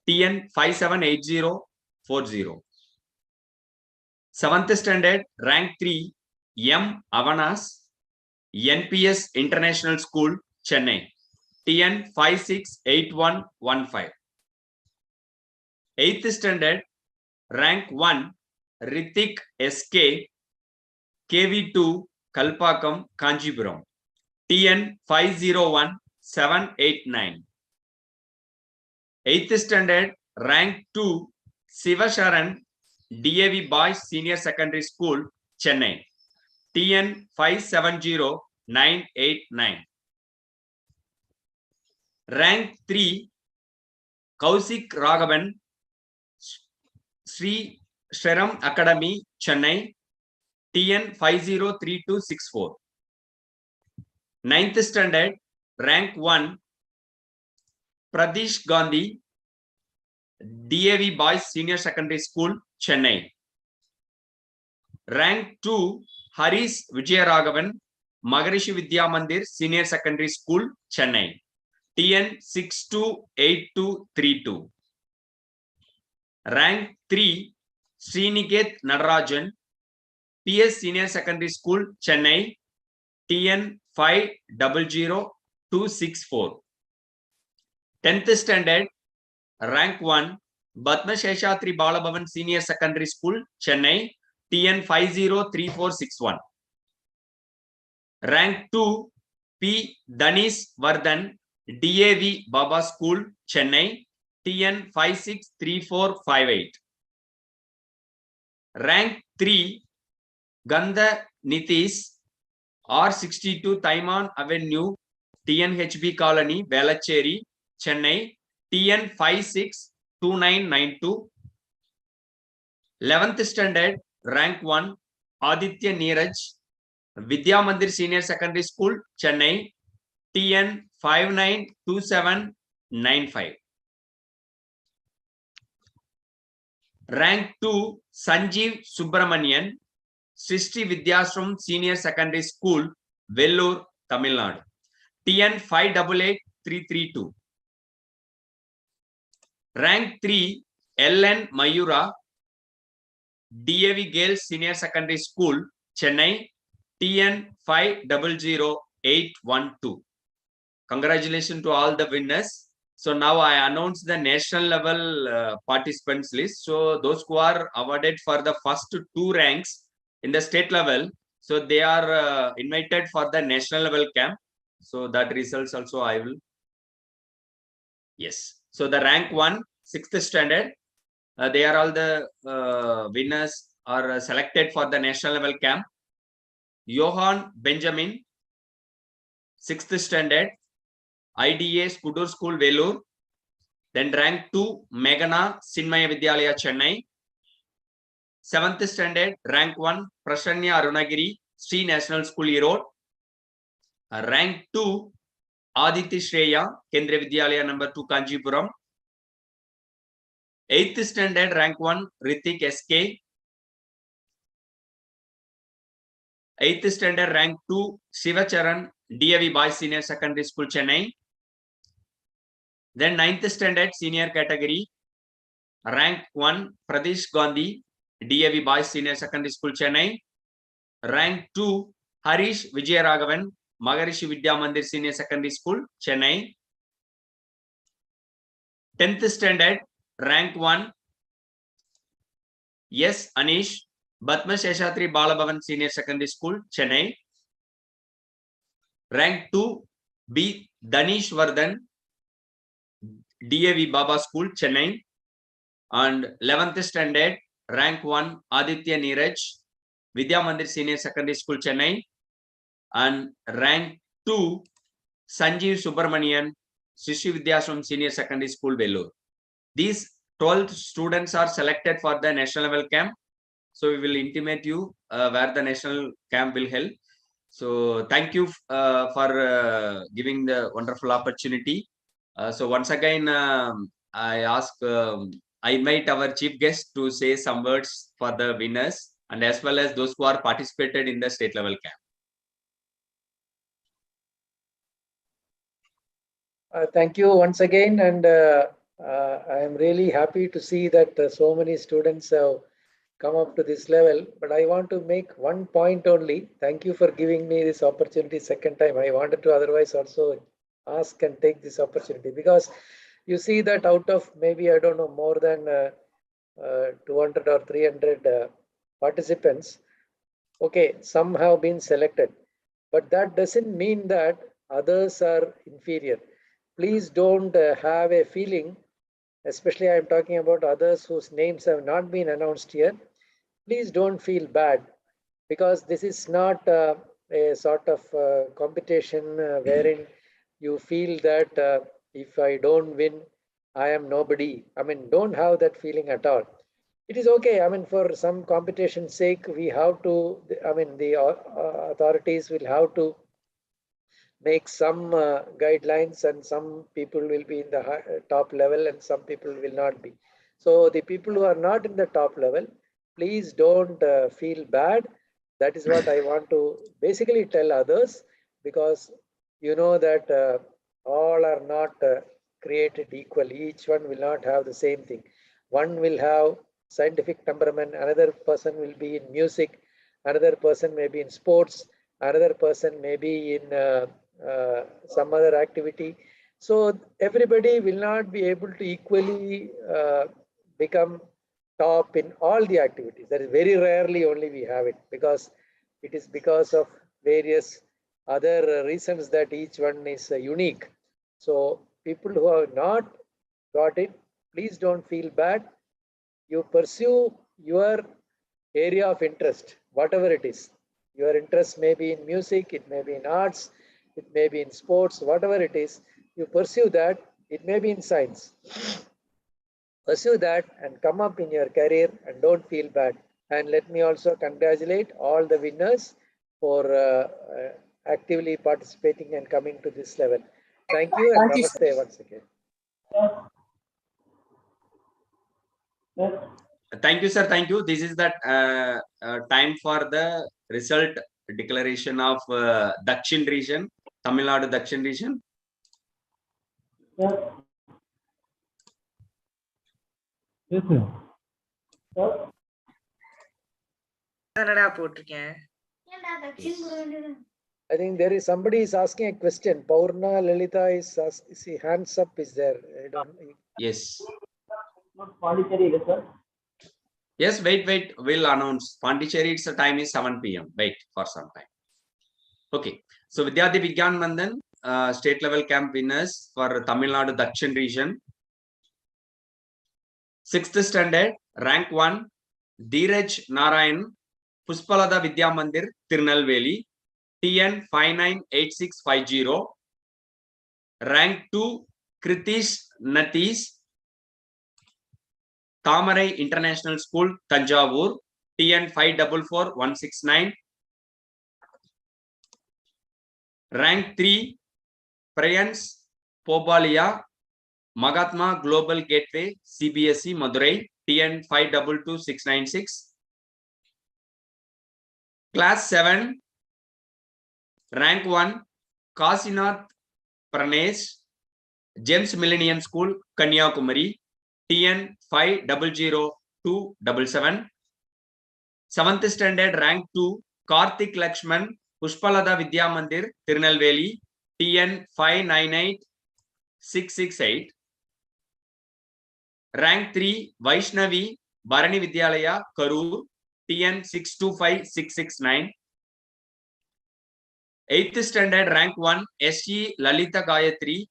TN 578040. 7th standard, rank 3, M. Avanas, NPS International School, Chennai, TN 568115. 8th standard, rank 1, Ritik SK, KV2, Kalpakam, Kanchipuram, TN 501789. 8th standard, rank 2, Sivasharan, DAV Boys Senior Secondary School, Chennai, TN 570989. Rank 3, Kausik Raghavan, Sri Shram Academy, Chennai, TN 503264. 9th standard, rank 1, Pradesh Gandhi, DAV Boys Senior Secondary School, Chennai. Rank 2, Haris Vijayaraghavan, Maharishi Vidya Mandir Senior Secondary School, Chennai, TN 628232. Rank 3, Sriniket Nadarajan, PS Senior Secondary School, Chennai, TN 500264. 10th standard, rank 1, Batma Sheshatri Balabhavan Senior Secondary School, Chennai, TN 503461. Rank 2, P. Danish Vardhan, DAV Baba School, Chennai, TN 563458. Rank 3, Gandha Nitish, R62 Taiman Avenue, TNHB Colony, Velachery, Chennai, TN 562992. 11th standard, rank 1, Aditya Neeraj, Vidya Mandir Senior Secondary School, Chennai, TN 592795. Rank 2, Sanjeev Subramanian, Srishti Vidyashram Senior Secondary School, Vellore, Tamilnadu, TN 588332. Rank 3, LN Mayura, DAV Girls Senior Secondary School, Chennai, TN 500812. Congratulations to all the winners. So now I announce the national level participants list. So those who are awarded for the first 2 ranks in the state level, so they are invited for the national level camp. So that results also I will. Yes. So the rank 1, 6th standard, they are all the winners are selected for the national level camp. Johan Benjamin, 6th standard, IDA Skudur School, Vellore. Then rank 2, Meghana Sinmaya Vidyalaya, Chennai. 7th standard, rank 1, Prasanya Arunagiri, Sri National School, Erode. Rank 2, Aditi Shreya, Kendriya Vidyalaya number 2, Kanjipuram. 8th standard, rank 1, Ritik SK. 8th standard, rank 2, Shivacharan, DAV Boys Senior Secondary School, Chennai. Then 9th standard, senior category, rank 1, Pradesh Gandhi, DAV Boys Senior Secondary School, Chennai. Rank 2, Harish Vijayaraghavan, Maharishi Vidya Mandir Senior Secondary School, Chennai. 10th standard, rank 1, S. Anish, Batma Sheshatri Balabhavan Senior Secondary School, Chennai. Rank 2, B. Danish Vardhan, DAV Baba School, Chennai. And 11th standard, rank 1, Aditya Neeraj, Vidya Mandir Senior Secondary School, Chennai. And rank 2, Sanjeev Subramanian, Srishti Vidyashram Senior Secondary School, Vellore. These 12 students are selected for the national level camp. So we will intimate you where the national camp will held. So thank you for giving the wonderful opportunity. So once again, I ask, I invite our chief guest to say some words for the winners and as well as those who are participated in the state level camp. Thank you once again, and I am really happy to see that so many students have come up to this level. But I want to make one point only. Thank you for giving me this opportunity second time. I wanted to otherwise also ask and take this opportunity, because you see that out of maybe, I don't know, more than 200 or 300 participants, okay, some have been selected, but that doesn't mean that others are inferior. Please don't have a feeling, especially I'm talking about others whose names have not been announced here. Please don't feel bad, because this is not a sort of competition wherein you feel that if I don't win, I am nobody. I mean, don't have that feeling at all. It is okay. I mean, for some competition's sake, we have to, I mean, the authorities will have to make some guidelines, and some people will be in the top level and some people will not be. So the people who are not in the top level, please don't feel bad. That is what I want to basically tell others, because you know that all are not created equal. Each one will not have the same thing. One will have scientific temperament, another person will be in music, another person may be in sports, another person may be in some other activity. So everybody will not be able to equally become top in all the activities. That is very rarely only we have it, because it is because of various other reasons that each one is unique. So people who have not got it, please don't feel bad. You pursue your area of interest, whatever it is. Your interest may be in music, it may be in arts, it may be in sports, whatever it is, you pursue that. It may be in science. Pursue that and come up in your career and don't feel bad. And let me also congratulate all the winners for actively participating and coming to this level. Thank you and namaste once again. Thank you, sir. Thank you. This is that time for the result declaration of Dakshin region, Tamil Nadu Dakshin region. I think there is somebody is asking a question. Paurna Lalita is see, hands up is there. I don't know. Yes. Pondicherry, sir. Yes, wait. We'll announce. Pondicherry, its time is 7 p.m. Wait for some time. Okay. So Vidyarthi Vigyan Mandan, state level camp winners for Tamil Nadu Dakshin region. 6th standard, rank 1, Dheeraj Narayan, Puspalada Vidya Mandir, Tirunelveli, TN 598650. Rank 2, Kritish Natish, Tamarai International School, Tanjavur, TN 544169. Rank 3, Prayans Pobalia, Magatma Global Gateway, CBSE, Madurai, TN 522696. Class 7, rank 1, Kasinath Pranesh, James Millennium School, Kanyakumari, TN 500277. 7th standard, rank 2, Karthik Lakshman, Pushpalada Vidya Mandir, Tirunelveli, TN 598668. Rank 3, Vaishnavi, Bharani Vidyalaya, Karur, TN 625669. 8th standard, rank 1, SE Lalita Gayatri,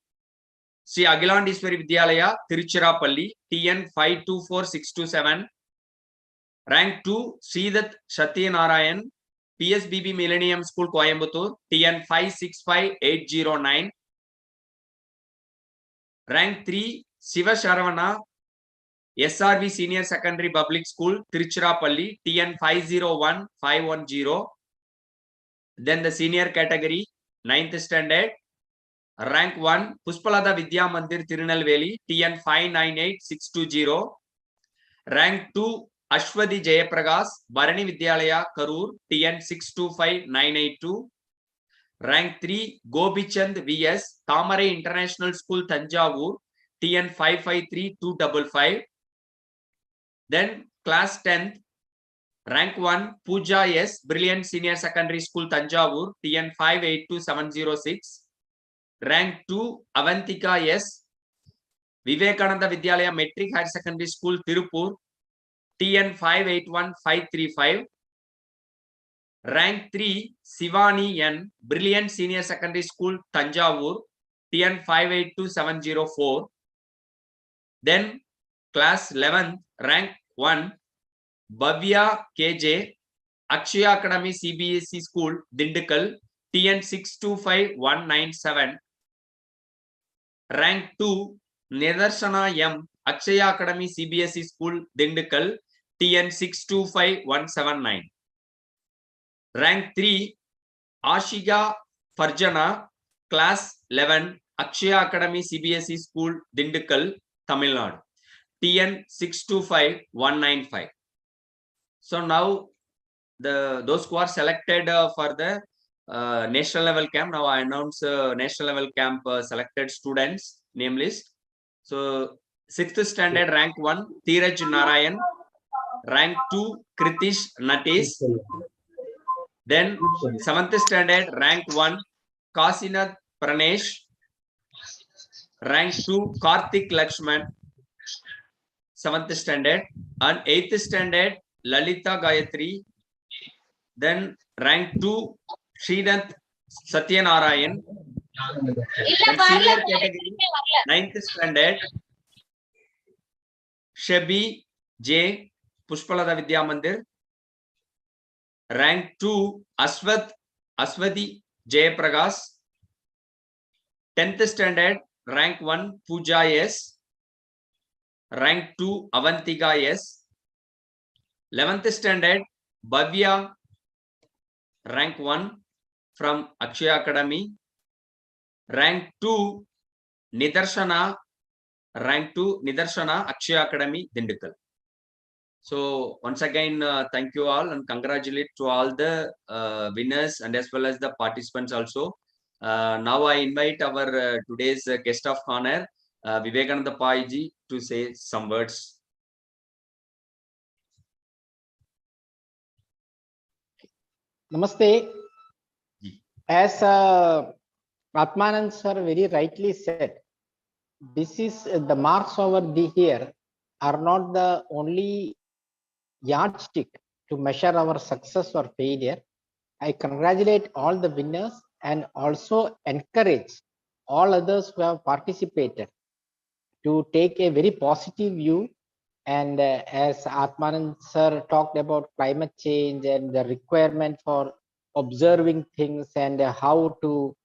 Sri Agilandeswari Vidyalaya, Tiruchirappalli, TN 524627. Rank 2, Sridat Satyanarayan, PSBB Millennium School, Coimbatore, TN 565809. Rank 3, Siva Sharavana, SRV Senior Secondary Public School, Tiruchirappalli, TN 501510. Then the senior category, 9th standard, rank 1, Puspalada Vidya Mandir, Tirunelveli, TN 598620. Rank 2, Ashwadi Jayaprakash, Bharani Vidyalaya, Karur, TN 625982. Rank 3, Gobichand VS, Tamarai International School, Tanjavur, TN 553255. Then class 10th, rank 1, Pooja S, Brilliant Senior Secondary School, Tanjavur, TN 582706. Rank 2, Avantika S, Vivekananda Vidyalaya Metric Higher Secondary School, Tirupur, TN 581535. Rank 3, Sivani N, Brilliant Senior Secondary School, Tanjavur, TN 582704. Then class 11th, rank 1, Bhavya KJ, Akshaya Academy CBSE School, Dindigul, TN 625197. Rank 2, Nidarshana M, Akshaya Academy CBSE School, Dindigul, TN 625179. Rank 3, Ashiga Farjana, class 11, Akshaya Academy CBSE School, Dindigul, Tamil Nadu, TN 625195. So now those who are selected for the national level camp. Now I announce national level camp selected students name list. So 6th standard rank 1 Dheeraj Narayan, rank 2 Kritish Natesh, then 7th standard rank 1 Kasinath Pranesh, rank 2 Karthik Lakshman, 7th standard, and 8th standard Lalita Gayatri, then rank 2 Srinath Satyanarayan, then senior category 9th standard Shebi J Pushpalada Vidya Mandir, rank 2 Aswati Jayaprakash, 10th standard rank 1 Pooja S, rank 2 Avantika S, 11th standard Bhavya, rank 1 from Akshaya Academy, rank 2 Nidarshana, rank 2 Nidarshana Akshaya Academy Dindukal. So once again, thank you all and congratulate to all the winners and as well as the participants also. Now I invite our today's guest of honor, Vivekananda Pai ji, to say some words. Namaste. Ji. As Atmanand sir very rightly said, this is the marks over the year are not the only yardstick to measure our success or failure. I congratulate all the winners and also encourage all others who have participated to take a very positive view. And as Atmanand sir talked about climate change and the requirement for observing things and how to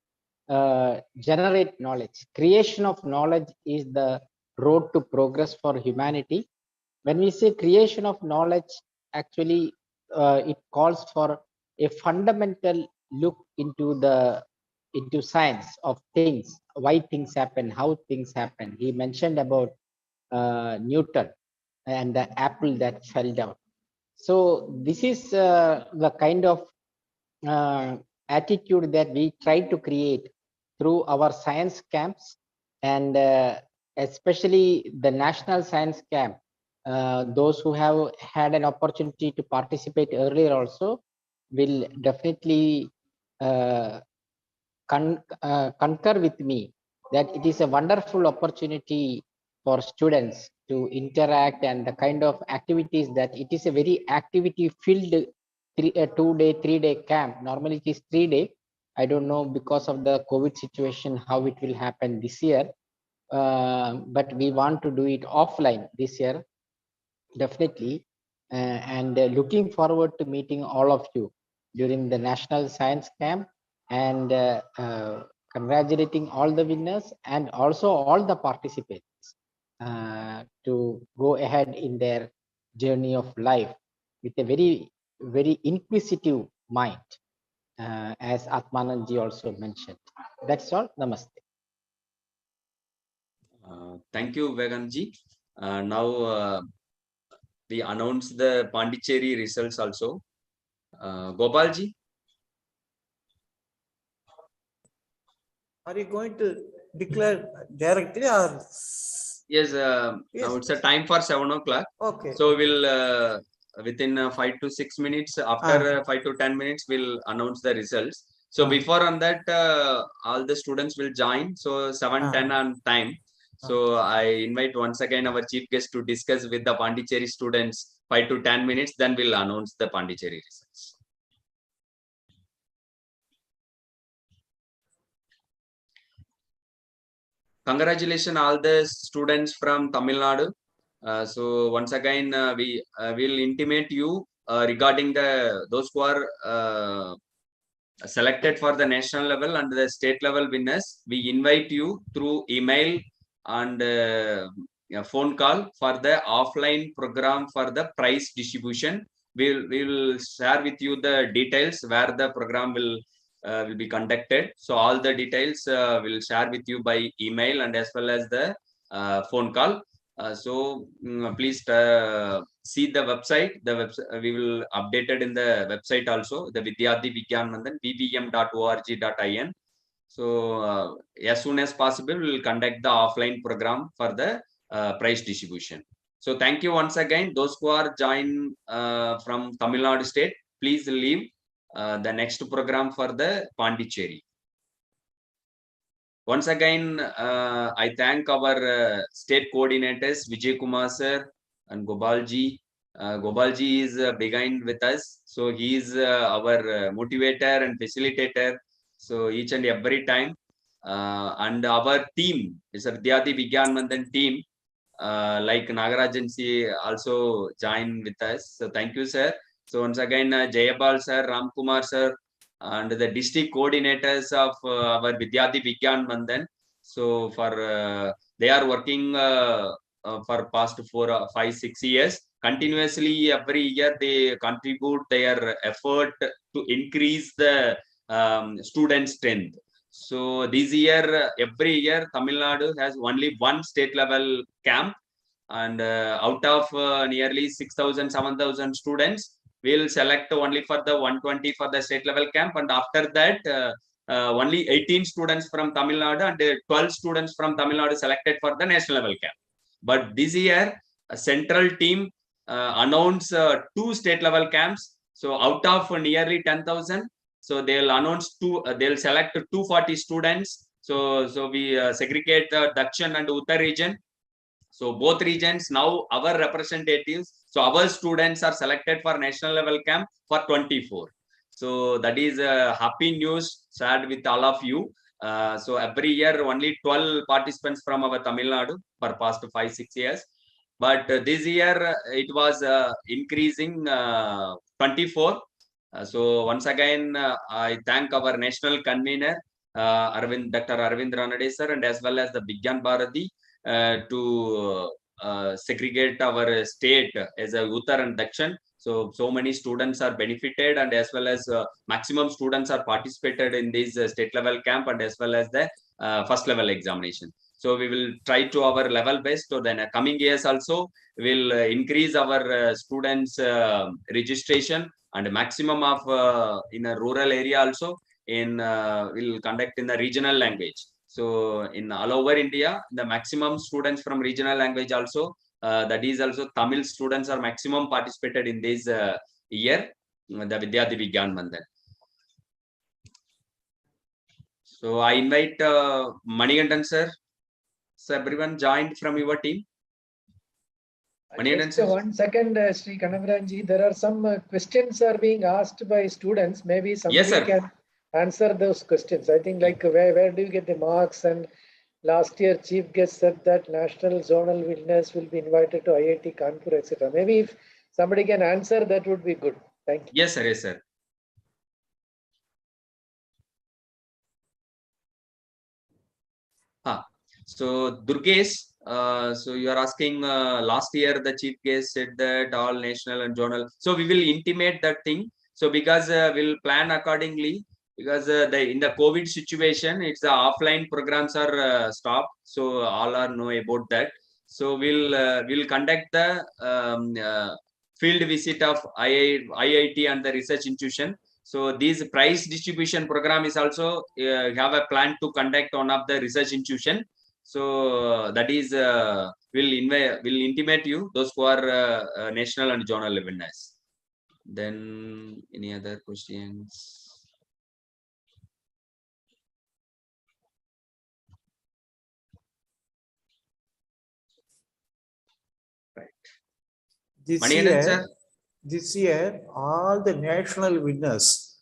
generate knowledge. Creation of knowledge is the road to progress for humanity. When we say creation of knowledge, actually it calls for a fundamental look into science of things, why things happen, how things happen. He mentioned about Newton and the apple that fell down. So this is the kind of attitude that we try to create through our science camps, and especially the National Science Camp. Those who have had an opportunity to participate earlier also will definitely concur with me that it is a wonderful opportunity for students to interact, and the kind of activities that it is a very activity filled 2-day 3-day camp. Normally it is 3-day. I don't know because of the COVID situation how it will happen this year, but we want to do it offline this year definitely, and looking forward to meeting all of you during the National Science Camp, and congratulating all the winners and also all the participants to go ahead in their journey of life with a very inquisitive mind, as Atmanandji also mentioned. That's all. Namaste. Thank you, Veganji. Now we announce the Pondicherry results also. Gopalji. Are you going to declare directly or? Yes, Yes. now it's a time for 7 o'clock. Okay. So we'll within 5 to 6 minutes, after 5 to 10 minutes, we'll announce the results. So before on that, all the students will join. So 7:10 on time. So I invite once again our chief guest to discuss with the Pondicherry students 5 to 10 minutes. Then we'll announce the Pondicherry results. Congratulations all the students from Tamilnadu. So once again, we will intimate you regarding those who are selected for the national level and the state level winners. We invite you through email and phone call for the offline program for the prize distribution. We will share with you the details where the program will be conducted. So all the details will share with you by email and as well as the phone call. So please see the website. The website we will update it in the website also. The Vidyarthi Vigyan Mandan vvm.org.in. So as soon as possible, we will conduct the offline program for the prize distribution. So thank you once again. Those who are joined from Tamil Nadu state, please leave the next program for the Pondicherry. Once again, I thank our state coordinators Vijay Kumar sir and Gobalji. Gobalji is behind with us, so he is our motivator and facilitator. So each and every time, and our team is a Vidyarthi Vigyan Mandan team. Like Nagarajan also join with us. So thank you, sir. So once again, Jayabal sir, Ramkumar sir, and the district coordinators of our Vidyarthi Vigyan Mandan. So for they are working for past 4, 5, 6 years. Continuously, every year they contribute their effort to increase the student strength. So this year, every year, Tamil Nadu has only one state level camp, and out of nearly 6,000, 7,000 students, we'll select only for the 120 for the state level camp, and after that, only 18 students from Tamil Nadu and 12 students from Tamil Nadu selected for the national level camp. But this year, a central team announced 2 state level camps. So out of nearly 10,000, so they'll announce they'll select 240 students. So we segregate the Dakshin and Uttar region. So both regions now our representatives. So our students are selected for national level camp for 24. So that is happy news shared with all of you. So every year only 12 participants from our Tamil Nadu for past 5, 6 years. But this year it was increasing 24. So once again, I thank our national convener, Dr. Arvind Ranade sir, and as well as the Vigyan Bharati to segregate our state as a Uttar and Dakshin. So many students are benefited, and as well as maximum students are participated in this state level camp, and as well as the first level examination. So we will try to our level best. So then coming years also will increase our students registration, and maximum of in a rural area also in will conduct in the regional language. So in all over India, the maximum students from regional language also, that is also Tamil students are maximum participated in this year, the Vidyarthi Vigyan Mandan. So I invite Manigandan sir. So everyone joined from your team. Just 1 second, Sri Kannaviranji. There are some questions are being asked by students. Maybe somebody can answer those questions. I think like where do you get the marks? And last year chief guest said that national zonal winners will be invited to IIT Kanpur, etc. Maybe if somebody can answer, that would be good. Thank you. Yes, sir. Yes, sir. So Durgesh, so you are asking last year the chief guest said that all national and zonal. So we will intimate that thing. So because we'll plan accordingly, because in the COVID situation, it's the offline programs are stopped. So all are know about that. So we'll conduct the field visit of IIT and the research institution. So this prize distribution program is also have a plan to conduct one of the research institution. So that is will intimate you those who are national and zonal winners. Then any other questions? Right. This year, all the national winners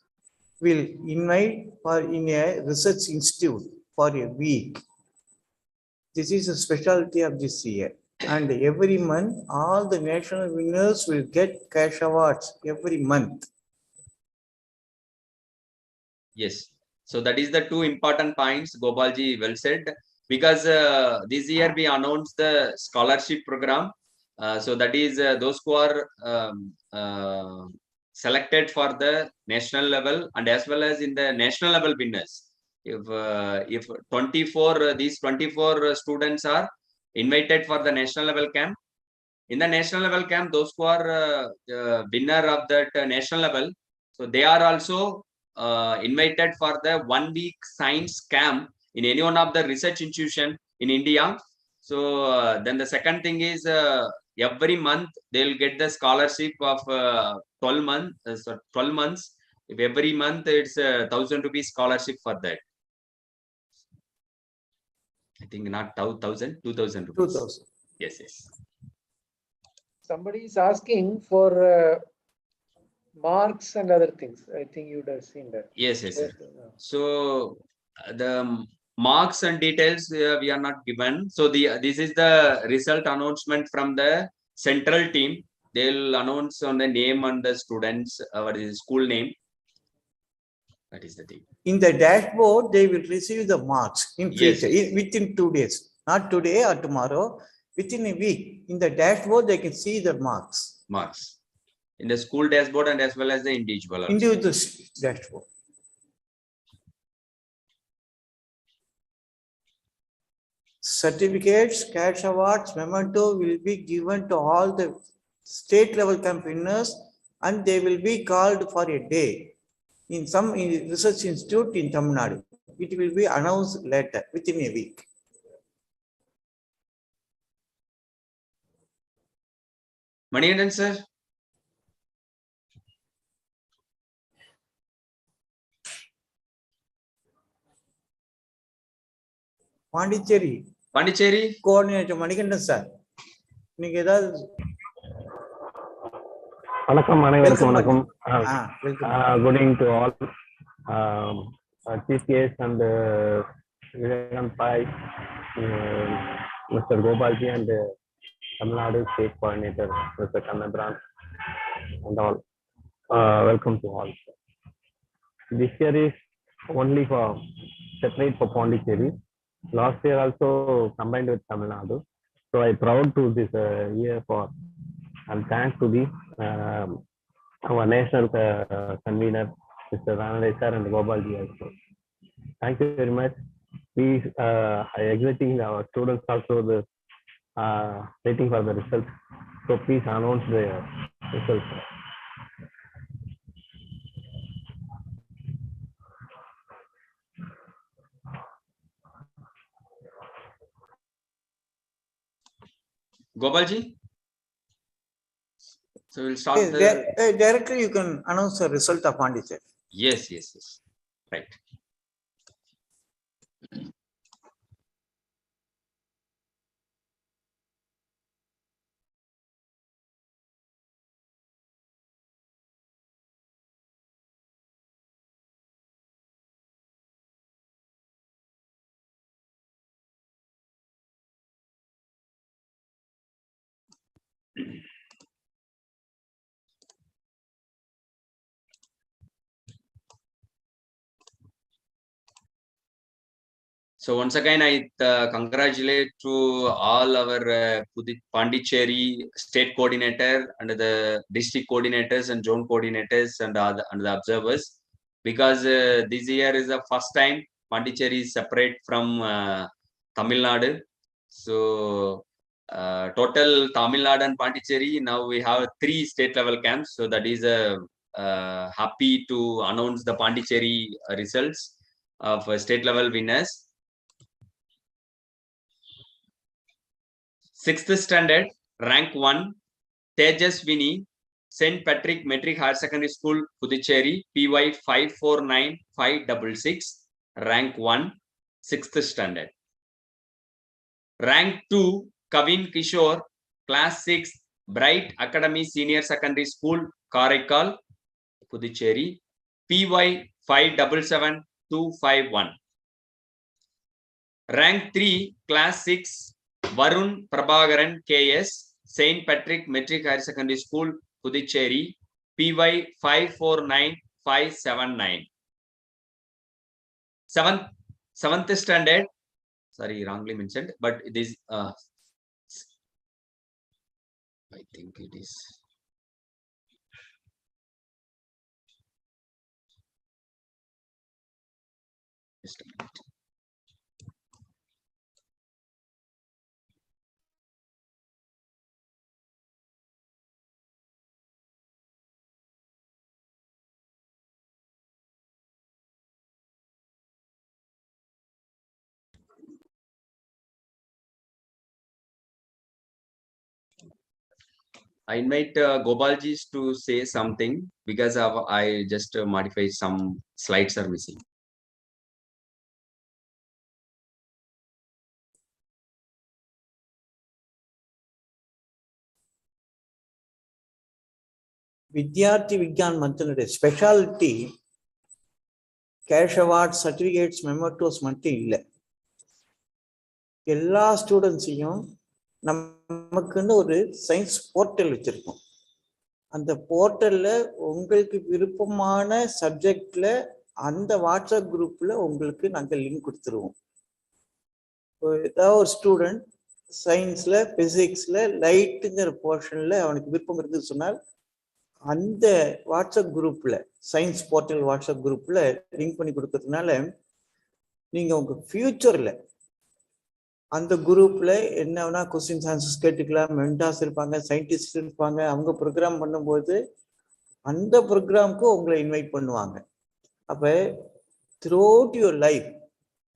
will invite for in a research institute for a week. This is a specialty of this year. And every month, all the national winners will get cash awards every month. Yes. So that is the 2 important points Gopalji well said. Because this year we announced the scholarship program. So that is those who are selected for the national level and as well as in the national level winners. If 24 these 24 students are invited for the national level camp, in the national level camp, those who are winner of that national level, so they are also invited for the 1 week science camp in any one of the research institution in India. So then the second thing is every month they'll get the scholarship of 12 months. 12 months. If every month it's 1,000 rupees scholarship for that. I think not 1,000, 2,000 rupees. 2,000. Yes. Somebody is asking for marks and other things. I think you would have seen that. Yes, sir. So the marks and details we are not given. So this is the result announcement from the central team. They'll announce on the name and the students, what is school name. That is the thing. In the dashboard, they will receive the marks in Yes, future, within 2 days, not today or tomorrow, within a week. In the dashboard, they can see the marks. Marks in the school dashboard and as well as the individual. Also. Individual dashboard. Certificates, cash awards, memento will be given to all the state level camp winners, and they will be called for a day in some research institute in Tamilnadu. It will be announced later within a week. Maniandan sir. Pondicherry. Coordinator Manikandan sir. நீங்க ஏதாவது வணக்கம் அனைவருக்கும் வணக்கம். Good evening to all. Chief guest and Vivekanand Pai, Mr. Gopalji and Tamilnadu State Coordinator, Mr. Kannabiran, and all. Welcome to all. This year is only for separate for Pondicherry. Last year also combined with Tamilnadu. So I proud to this year for and thanks to the our national convener, Mr. Ranade sir and Gopalji also. Thank you very much. Please, I exciting our students also the waiting for the results. So please announce the results. Gopalji. So we'll start directly you can announce the result of Pondicherry. Yes. Right. So once again, I congratulate to all our Pondicherry state coordinator and the district coordinators and zone coordinators and the observers, because this year is the first time Pondicherry is separate from Tamil Nadu. So total Tamil Nadu and Pondicherry, now we have 3 state level camps. So that is happy to announce the Pondicherry results of state level winners. 6th standard, rank 1, Tejaswini, St. Patrick Metric Higher Secondary School, Puducherry, PY 549566, rank 1, 6th standard. Rank 2, Kavin Kishore, class 6, Bright Academy Senior Secondary School, Karaikal, Puducherry, PY 577251. Rank 3, class 6, Varun Prabhakaran KS, St. Patrick Metric Higher Secondary School, Puducherry, PY 549579. 7th standard, sorry, wrongly mentioned, but it is, I think it is. Just a minute. I invite Gopalji to say something because I just modified some slides are missing. Vidyarthi Vigyan மந்தினுடைய speciality cash award certificates mementos மட்டும் இல்லை. எல்லா ஸ்டூடெண்ட்ஸையும் நமக்குன்னு ஒரு science portal வச்சிருக்கோம். அந்த போர்ட்டல்ல உங்களுக்கு விருப்பமான சப்ஜெக்ட்ல அந்த வாட்ஸ்அப் குரூப்ல உங்களுக்கு நாங்கள் லிங்க் கொடுத்துருவோம். ஏதாவது ஒரு ஸ்டூடெண்ட் சயின்ஸ்ல பிசிக்ஸ்ல லைட்டுங்கிற போர்ஷன்ல அவனுக்கு விருப்பம் இருந்து சொன்னால் அந்த வாட்ஸ்அப் குரூப்ல சயின்ஸ் போர்ட்டல் வாட்ஸ்அப் குரூப்ல லிங்க் பண்ணி கொடுக்கறதுனால நீங்க உங்க ஃபியூச்சர்ல அந்த குரூப்ல என்னன்னா கொஸ்டின்ஸ் ஆன்சர்ஸ் கேட்டுக்கலாம். மென்டாஸ் இருப்பாங்க, சயின்டிஸ்ட் இருப்பாங்க. அவங்க ப்ரோக்ராம் பண்ணும்போது அந்த ப்ரோக்ராமுக்கு உங்களை இன்வைட் பண்ணுவாங்க. அப்ப த்ரூ அவுட் யுவர் லைஃப்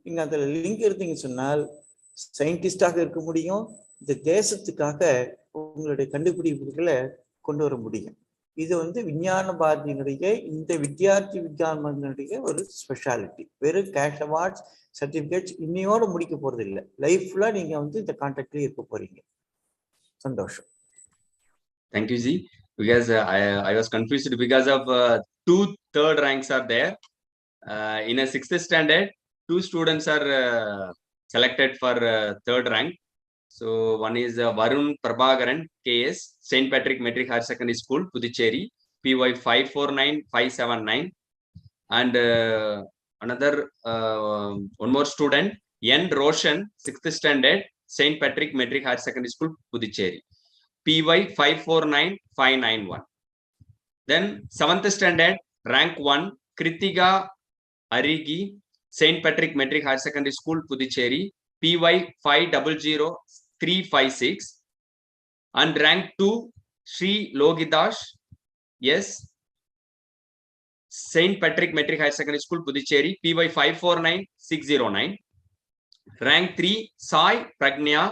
நீங்க அதில் லிங்க் எடுத்தீங்க சொன்னால் சயின்டிஸ்டாக இருக்க முடியும். இந்த தேசத்துக்காக உங்களுடைய கண்டுபிடிப்புகளை கொண்டு வர முடியும். இது விஞ்ஞான பாரதியினுடைய இந்த வித்யார்த்தி விக்யானுடைய ஒரு ஸ்பெஷாலிட்டி. வெறும் கேஷ் அவார்ட்ஸ் சர்டிபிகேட்ஸ் இன்னையோட முடிக்க போறது இல்லை. லைஃப்ல நீங்க இந்த கான்டாக்ட்லயே இருக்க போறீங்க. சந்தோஷம். Thank you, Ji. Because I was confused because of 2 third ranks are there. In a 6th standard, 2 students are selected for third rank. So one is Varun Prabhakaran KS, St. Patrick Metric Higher Secondary School, Puducherry, PY 549579. And another one more student, N. Roshan, 6th standard, St. Patrick Metric Higher Secondary School, Puducherry, PY 549591. Then 7th standard, rank 1, Kritika Arigi, St. Patrick Metric Higher Secondary School, Puducherry, PY 500356. And rank 2, Sri Logidash, yes, St. Patrick Metric Higher Secondary School, Puducherry, PY 549609. Rank 3, Sai Pragnya,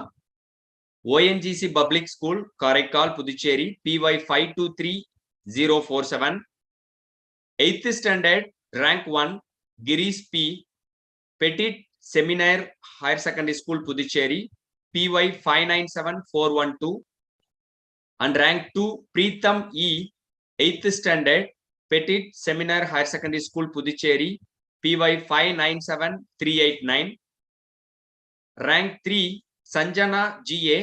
ONGC Public School, Karaikal, Puducherry, PY 523047. 8th standard, rank 1, Girish P, Petit Seminary Higher Secondary School, Puducherry, PY 597412. And rank 2, Preetham E, 8th standard, Petit Seminary Higher Secondary School, Puducherry, PY 597389. Rank 3, Sanjana GA,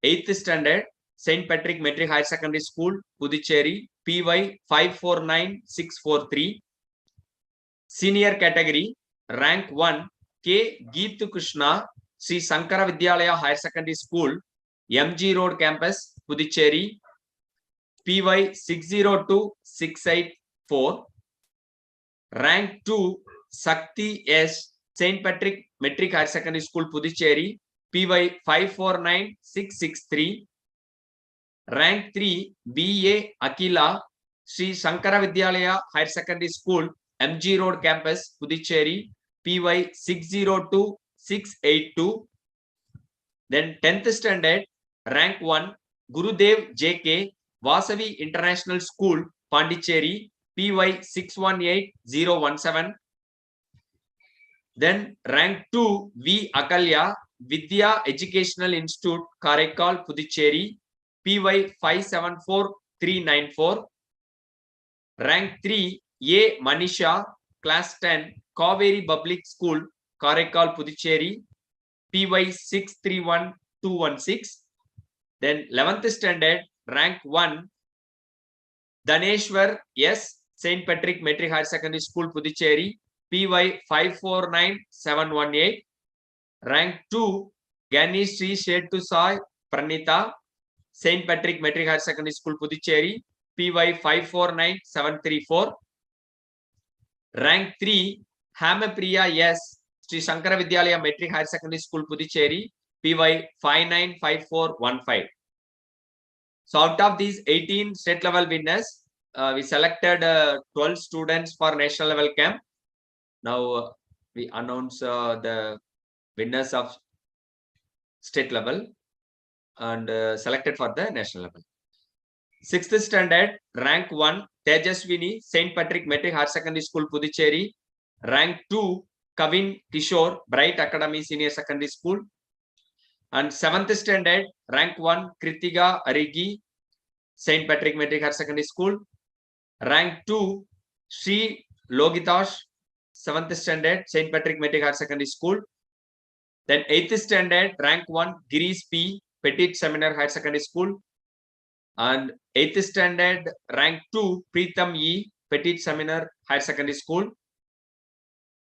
8th standard, St. Patrick Metric Higher Secondary School, Puducherry, PY 549643. Senior category, rank 1, K. Geethu Krishna, Sri Sankara Vidyalaya Higher Secondary School, MG Road Campus, Puducherry, PY 602684. Rank 2, Sakti S, St. Patrick Metric Higher Secondary School, Puducherry, PY 549663. Rank 3, BA Akila, Sri Sankara Vidyalaya Higher Secondary School, MG Road Campus, Puducherry, PY 602682. Then 10th standard, rank 1, Gurudev JK, Vasavi International School, Pondicherry, PY 618017. Then rank 2, V Akalya, Vidya Educational Institute, Karaikal, Puducherry, PY 574394. Rank 3, A Manisha, Class 10, Kaveri Public School, Karaikal, Puducherry, PY 631216. Then 11th standard, rank 1, Daneshwar S, St. Patrick Metric Higher Secondary School, Puducherry, PY 549718. Rank 2, Ganesh Sri Shetu Sai Pranita, St. Patrick Metric Higher Secondary School, Puducherry, PY 549734. Rank 3, Hamapriya S, Sri Sankara Vidyalaya Metric Higher Secondary School, Puducherry, PY 595415. So out of these 18 state level winners, we selected 12 students for national level camp. Now we announce the winners of state level and selected for the national level. 6th standard, rank 1, Tejaswini, St. Patrick Metric Higher Secondary School, Puducherry. Rank 2, Kavin Kishore, Bright Academy Senior Secondary School. And 7th standard, rank 1, Kritiga Arigi, St. Patrick Metric Higher Secondary School. Rank 2, Sri Logitash, 7th standard, St. Patrick Metric Higher Secondary School. Then 8th standard, rank 1, Girish P, Petit Seminar Higher Secondary School. And 8th standard, rank 2, Preetham E, Petit Seminar Higher Secondary School.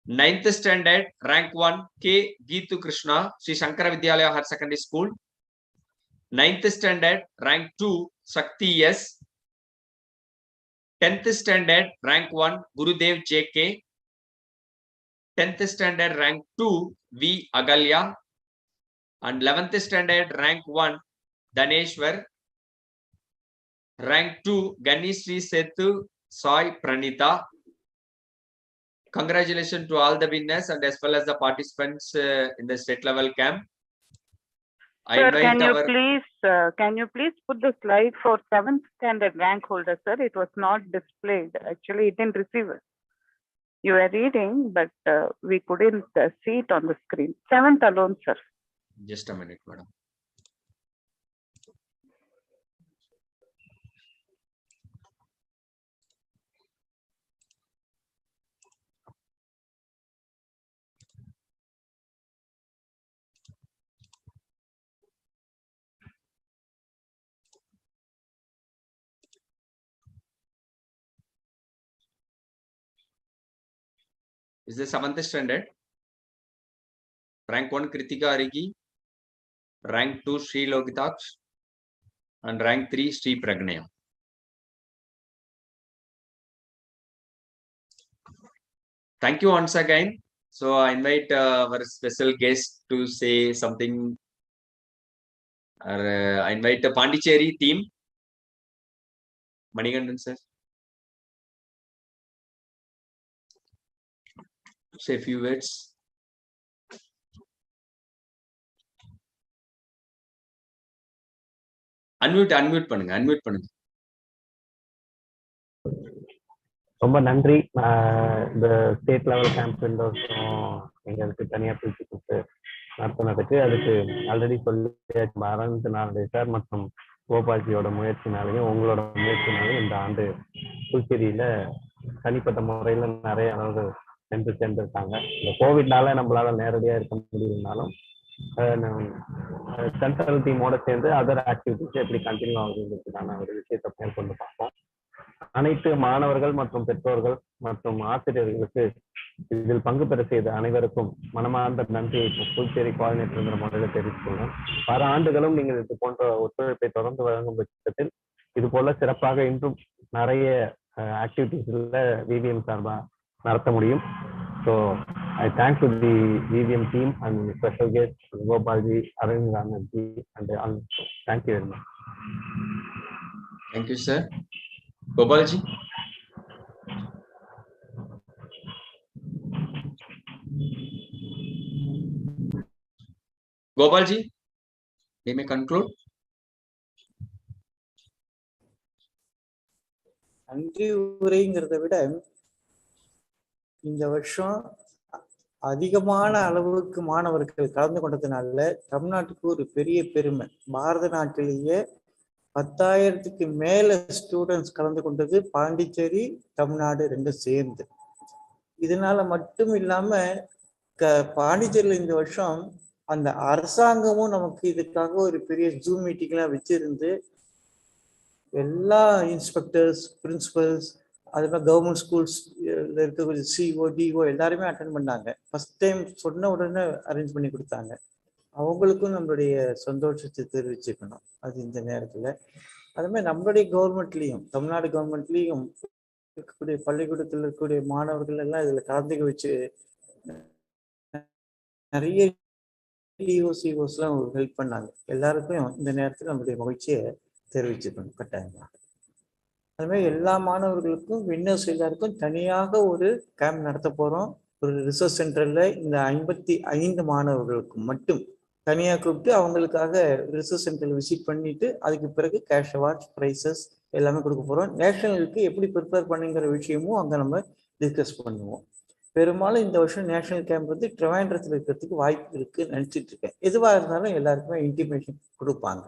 9th standard, rank 1, K. Geetu Krishna, Sri Shankara Vidyalaya Higher Secondary School. 9th standard, rank 2, Shakti S. 10th standard, rank 1, Gurudev JK. 10th standard, rank 2, V. Agalya. And 11th standard, rank 1, Daneshwar. Rank 2, Ganishri Setu Sai Pranita. Congratulations to all the winners and as well as the participants in the state level camp. Sir, can you please put the slide for 7th standard rank holder, sir? It was not displayed. Actually, it didn't receive it. You were reading, but we couldn't see it on the screen. 7th alone, sir. Just a minute, madam. Is the 7th standard? Rank 1, Kritika Arigi. Rank 2, Sri Logitaksh. And rank 3, Sri Pragnaya. Thank you once again. So I invite our special guest to say something. I invite the Pondicherry team. Manigandan sir. Say a few words. Unmute பண்ணுங்க. ரொம்ப நன்றி. இந்த state level camp இந்த வருஷம் எங்களுக்கு தனியாக பிரித்து கொடுத்து நடத்தினதுக்கு அதுக்கு ஆல்ரெடி சொல்லி மறந்துனாலே சார் மற்றும் கோபால்ஜியோட முயற்சினாலையும் உங்களோட முயற்சினாலையும் இந்த ஆண்டு புதுச்சேரியில தனிப்பட்ட முறையில் நிறைய அளவு சேர்ந்திருக்காங்க. இந்த கோவிட்னால நம்மளால நேரடியாக இருக்க முடியலனாலும் சென்ட்ரல் டீமோட சேர்ந்து அதர் ஆக்டிவிட்டிஸ் எப்படி கண்டினியூ ஆகுதுன்றதுக்கான ஒரு விஷயத்தை மேற்கொண்டு பார்ப்போம். அனைத்து மாணவர்கள் மற்றும் பெற்றோர்கள் மற்றும் ஆசிரியர்களுக்கு இதில் பங்கு பெற செய்த அனைவருக்கும் மனமார்ந்த நன்றியை புதுச்சேரி கோஆர்டினேட்டர் முறையில் தெரிவித்துள்ளோம். பல ஆண்டுகளும் நீங்கள் இது போன்ற ஒத்துழைப்பை தொடர்ந்து வழங்கும் பட்சத்தில் இது போல சிறப்பாக இன்றும் நிறைய ஆக்டிவிட்டிஸ்ல விவிஎம் சார்பாக நடத்த முடியும். So I thank to the VVM team and special guest Gopalji, Arvind Ramanji, and all. Thank you very much. Thank you, sir. Gopalji. Gopalji, you may conclude. நன்றி உரைங்கிறத விட இந்த வருஷம் அதிகமான அளவுக்கு மாணவர்கள் கலந்து கொண்டதுனால தமிழ்நாட்டுக்கு ஒரு பெரிய பெருமை. பாரத நாட்டிலேயே 10,000க்கு மேல ஸ்டூடெண்ட்ஸ் கலந்து கொண்டது பாண்டிச்சேரி தமிழ்நாடு ரெண்டும் சேர்ந்து. இதனால மட்டும் இல்லாம பாண்டிச்சேரியில இந்த வருஷம் அந்த அரசாங்கமும் நமக்கு இதுக்காக ஒரு பெரிய ஜூம் மீட்டிங்லாம் வச்சிருந்து எல்லா இன்ஸ்பெக்டர்ஸ், பிரின்சிபல்ஸ், அது மாதிரி கவர்மெண்ட் ஸ்கூல்ஸ்ல இருக்கக்கூடிய சிஓ, டிஓ எல்லாருமே அட்டென்ட் பண்ணாங்க. ஃபர்ஸ்ட் டைம் சொன்ன உடனே அரேஞ்ச் பண்ணி கொடுத்தாங்க. அவங்களுக்கும் நம்மளுடைய சந்தோஷத்தை தெரிவிச்சுக்கணும் அது இந்த நேரத்தில். அது மாதிரி நம்மளுடைய கவர்மெண்ட்லேயும் தமிழ்நாடு கவர்மெண்ட்லேயும் இருக்கக்கூடிய பள்ளிக்கூடத்தில் இருக்கக்கூடிய மாணவர்கள் எல்லாம் இதில் கலந்துக்க வச்சு நிறைய டிஓசிஓஸ்லாம் ஹெல்ப் பண்ணாங்க. எல்லாருக்கும் இந்த நேரத்தில் நம்மளுடைய மகிழ்ச்சியை தெரிவிச்சுக்கணும் கட்டாயமாக. அதுமாதிரி எல்லா மாணவர்களுக்கும் வின்னர்ஸ் எல்லாருக்கும் தனியாக ஒரு கேம்ப் நடத்த போகிறோம். ஒரு ரிசர்ச் சென்டரில் இந்த 55 மாணவர்களுக்கும் மட்டும் தனியாக கூப்பிட்டு அவங்களுக்காக ரிசர்ச் சென்டரில் விசிட் பண்ணிட்டு அதுக்கு பிறகு கேஷ் அவார்ட்ஸ், ப்ரைஸஸ் எல்லாமே கொடுக்க போகிறோம். நேஷனலுக்கு எப்படி ப்ரிப்பேர் பண்ணுங்கிற விஷயமும் அங்கே நம்ம டிஸ்கஸ் பண்ணுவோம். பெரும்பாலும் இந்த வருஷம் நேஷனல் கேம்ப் வந்து ட்ரிவாண்ட்ரத்தில் இருக்கிறதுக்கு வாய்ப்பு இருக்குன்னு நினச்சிட்டு இருக்கேன். எதுவாக இருந்தாலும் எல்லாருக்குமே இன்டிமேஷன் கொடுப்பாங்க.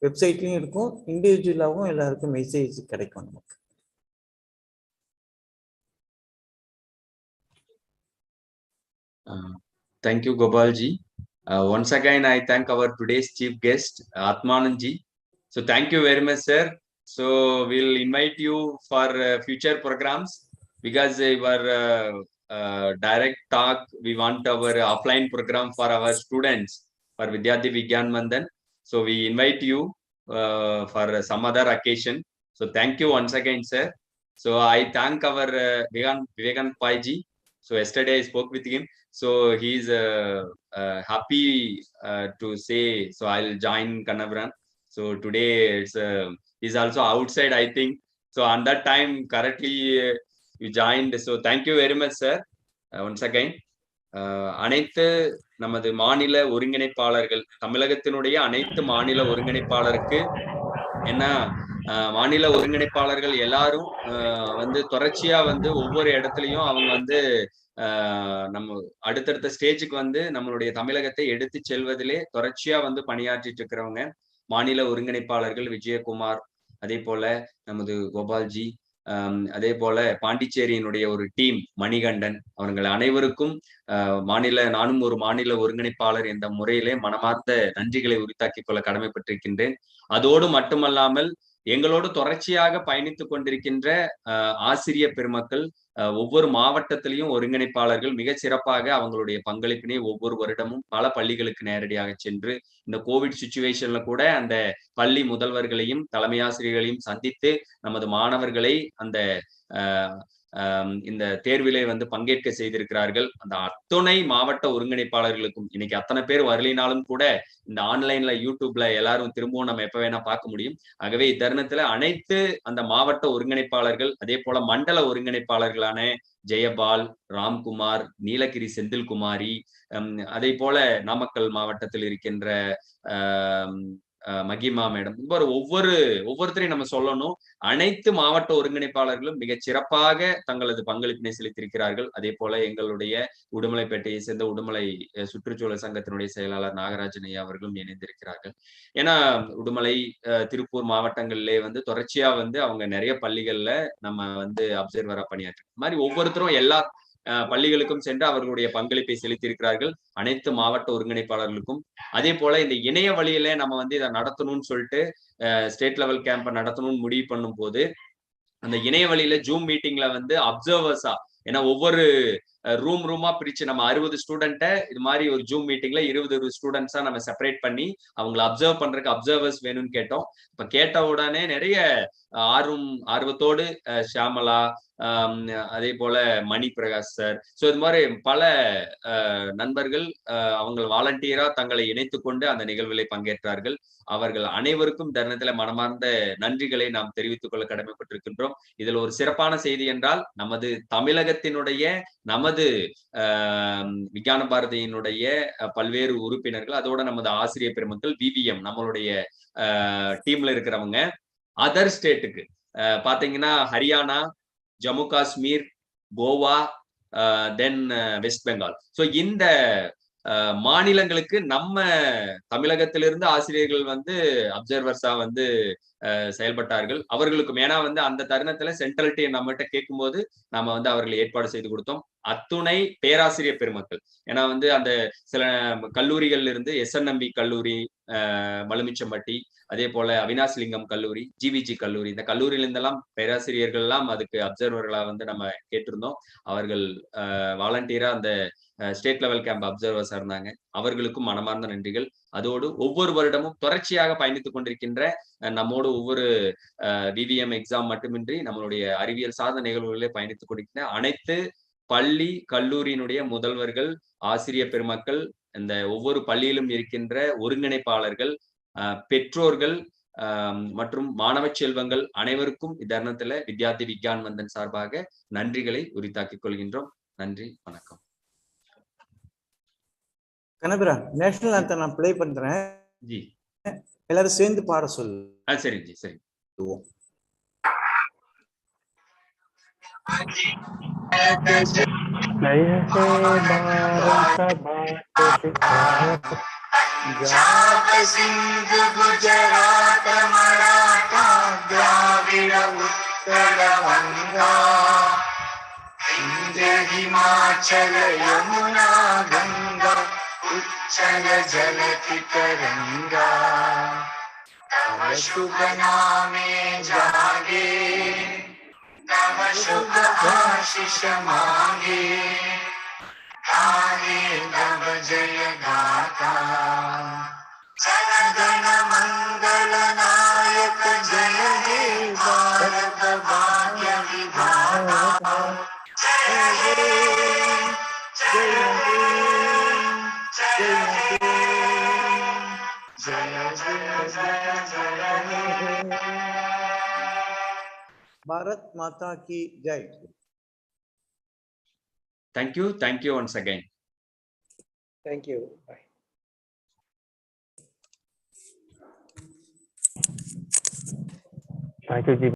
வெப்சைட்லையும் இருக்கும், இண்டிவிஜுவலாகவும் எல்லாருக்கும் மெசேஜ் கிடைக்கும் நமக்கு. Thank you, Gopalji. Once again, I thank our today's chief guest, Atmananji. So thank you very much, sir. So we'll invite you for future programs because your direct talk, we want our offline program for our students for Vidyarthi Vigyan Mandan. So we invite you for some other occasion. So thank you once again, sir. So I thank our Vivekan Paiji. So yesterday I spoke with him. So he's happy to say, so I'll join Kannavaran. So today it's he's also outside, I think. So on that time, correctly you joined. So thank you very much, sir. Once again, அனைத்து நமது மாநில ஒருங்கிணைப்பாளர்கள், தமிழகத்தினுடைய அனைத்து மாநில ஒருங்கிணைப்பாளருக்கு என்ன மாநில ஒருங்கிணைப்பாளர்கள் எல்லாரும் வந்து தொடர்ச்சியா வந்து ஒவ்வொரு இடத்துலயும் அவங்க வந்து நம்ம அடுத்தடுத்த ஸ்டேஜுக்கு வந்து நம்மளுடைய தமிழகத்தை எடுத்து செல்வதிலே தொடர்ச்சியா வந்து பணியாற்றிட்டு இருக்கிறவங்க மாநில ஒருங்கிணைப்பாளர்கள் விஜயகுமார், அதே போல நமது கோபால்ஜி, அதே போல பாண்டிச்சேரியினுடைய ஒரு டீம் மணிகண்டன், அவர்கள் அனைவருக்கும் நானும் ஒரு மாநில ஒருங்கிணைப்பாளர் என்ற முறையிலே மனமார்ந்த நன்றிகளை உரித்தாக்கிக் கொள்ள கடமைப்பட்டிருக்கின்றேன். அதோடு மட்டுமல்லாமல் எங்களோடு தொடர்ச்சியாக பயணித்துக் கொண்டிருக்கின்ற ஆசிரிய பெருமக்கள், ஒவ்வொரு மாவட்டத்திலையும் ஒருங்கிணைப்பாளர்கள் மிக சிறப்பாக அவங்களுடைய பங்களிப்பினை ஒவ்வொரு வருடமும் பல பள்ளிகளுக்கு நேரடியாக சென்று இந்த கோவிட் சிச்சுவேஷன்ல கூட அந்த பள்ளி முதல்வர்களையும் தலைமை ஆசிரியர்களையும் சந்தித்து நமது மாணவர்களை அந்த இந்த தேர்விலே வந்து பங்கேற்க செய்திருக்கிறார்கள். அந்த அத்துணை மாவட்ட ஒருங்கிணைப்பாளர்களுக்கும் இன்னைக்கு அத்தனை பேர் வரலினாலும் கூட இந்த ஆன்லைன்ல யூடியூப்ல எல்லாரும் திரும்பவும் நம்ம எப்ப வேணா பார்க்க முடியும். ஆகவே இத்தருணத்துல அனைத்து அந்த மாவட்ட ஒருங்கிணைப்பாளர்கள், அதே போல மண்டல ஒருங்கிணைப்பாளர்களான ஜெயபால், ராம்குமார், நீலகிரி செந்தில்குமாரி, அதே போல நாமக்கல் மாவட்டத்தில் இருக்கின்ற மகிமா மேடம், ஒவ்வொருத்தரையும் நம்ம சொல்லணும். அனைத்து மாவட்ட ஒருங்கிணைப்பாளர்களும் மிக சிறப்பாக தங்களது பங்களிப்பினை செலுத்தியிருக்கிறார்கள். அதே போல எங்களுடைய உடுமலைப்பேட்டையை சேர்ந்த உடுமலை சுற்றுச்சூழல் சங்கத்தினுடைய செயலாளர் நாகராஜன் ஐயா அவர்களும் இணைந்திருக்கிறார்கள். ஏன்னா உடுமலை, திருப்பூர் மாவட்டங்களிலே வந்து தொடர்ச்சியா வந்து அவங்க நிறைய பள்ளிகள்ல நம்ம வந்து அப்சர்வரா பணியாற்று மாதிரி ஒவ்வொருத்தரும் எல்லா பள்ளிகளுக்கும் சென்று அவர்களுடைய பங்களிப்பை செலுத்தியிருக்கிறார்கள். அனைத்து மாவட்ட ஒருங்கிணைப்பாளர்களுக்கும் அதே போல இந்த இணைய வழியில நம்ம வந்து இதை நடத்தணும்னு சொல்லிட்டு ஸ்டேட் லெவல் கேம்ப நடத்தணும்னு முடிவு பண்ணும் போது அந்த இணைய வழியில ஜூம் மீட்டிங்ல வந்து அப்சர்வர்ஸா, ஏன்னா ஒவ்வொரு ரூமா பிரிச்சு நம்ம 60 ஸ்டூடெண்ட்டை இது மாதிரி ஒரு ஜூம் மீட்டிங்ல 20 ஸ்டூடெண்ட்ஸா நம்ம செப்பரேட் பண்ணி அவங்களை அப்சர்வ் பண்றதுக்கு அப்சர்வர்ஸ் வேணும்னு கேட்டோம். இப்ப கேட்ட உடனே நிறைய ஆர்வத்தோடு ஷியாமலா, அதே போல மணி பிரகாஷ் சார், ஸோ இது மாதிரி பல நண்பர்கள் அவங்க வாலண்டியரா தங்களை இணைத்துக் கொண்டு அந்த நிகழ்வுகளை பங்கேற்றார்கள். அவர்கள் அனைவருக்கும் தருணத்துல மனமார்ந்த நன்றிகளை நாம் தெரிவித்துக் கொள்ள கடமைப்பட்டிருக்கின்றோம். இதுல ஒரு சிறப்பான செய்தி என்றால் நமது தமிழகத்தினுடைய நமது விஞ்ஞான பாரதியினுடைய பல்வேறு உறுப்பினர்கள், அதோட நமது ஆசிரியர் பெருமக்கள், விவிஎம் நம்மளுடைய டீம்ல இருக்கிறவங்க அதர் ஸ்டேட்டுக்கு பாத்தீங்கன்னா ஹரியானா, ஜம்மு காஷ்மீர், கோவா, தென் வெஸ்ட் பெங்கால், ஸோ இந்த மாநிலங்களுக்கு நம்ம தமிழகத்திலிருந்து ஆசிரியர்கள் வந்து அப்சர்வர்ஸா வந்து செயல்பட்டார்கள். அவர்களுக்கும் ஏன்னா வந்து அந்த தருணத்துல சென்ட்ரல் டீம் நம்மகிட்ட கேட்கும்போது நாம வந்து அவர்களை ஏற்பாடு செய்து கொடுத்தோம். அத்துணை பேராசிரியர் பெருமக்கள், ஏன்னா வந்து அந்த சில கல்லூரிகள்ல இருந்து SNMB கல்லூரி, மலுமிச்சம்பட்டி, அதே போல அவினாசிலிங்கம் கல்லூரி, GVG கல்லூரி, இந்த கல்லூரியில இருந்தெல்லாம் பேராசிரியர்கள் எல்லாம் அதுக்கு அப்சர்வர்களா வந்து நம்ம கேட்டிருந்தோம். அவர்கள் வாலண்டியரா அந்த ஸ்டேட் லெவல் கேம்ப் அப்சர்வர்ஸா இருந்தாங்க. அவர்களுக்கும் மனமார்ந்த நன்றிகள். அதோடு ஒவ்வொரு வருடமும் தொடர்ச்சியாக பயணித்துக் கொண்டிருக்கின்ற நம்மோடு ஒவ்வொரு விவிஎம் எக்ஸாம் மட்டுமின்றி நம்மளுடைய அறிவியல் சார்ந்த நிகழ்வுகளிலே பயணித்துக் கொண்டிருக்கின்ற அனைத்து பள்ளி கல்லூரியினுடைய முதல்வர்கள், ஆசிரியர் பெருமக்கள், இந்த ஒவ்வொரு பள்ளியிலும் இருக்கின்ற ஒருங்கிணைப்பாளர்கள், பெற்றோர்கள் மற்றும் மாணவ செல்வங்கள் அனைவருக்கும் இத்தருணத்துல வித்யார்த்தி விக்யான் மந்தன் சார்பாக நன்றிகளை உரித்தாக்கிக் கொள்கின்றோம். நன்றி, வணக்கம். கனபிரா, நேஷனல் ஆந்தம் நான் ப்ளே பண்றேன். ஜி, எல்லாரும் சேர்ந்து பாட சொல்லு. சரி ஜி, சரி. जय हे भारत भाग्य विधाता पंजाब सिंध गुजरात मराठा द्राविड उत्कल गंगा विंध्य हिमाचल यमुना गंगा उच्चल जलति तरंगा तव शुभ नामे जागे तव शुभ आशीष मांगे गाये तव जय गाथा जनगण मंगल नायक जय हे भारत भाग्य विधाता जय हे जय हे जय हे जय जय जय जय हे भारत माता की जय. Thank you once again. Thank you. Bye. Thank you, Ji.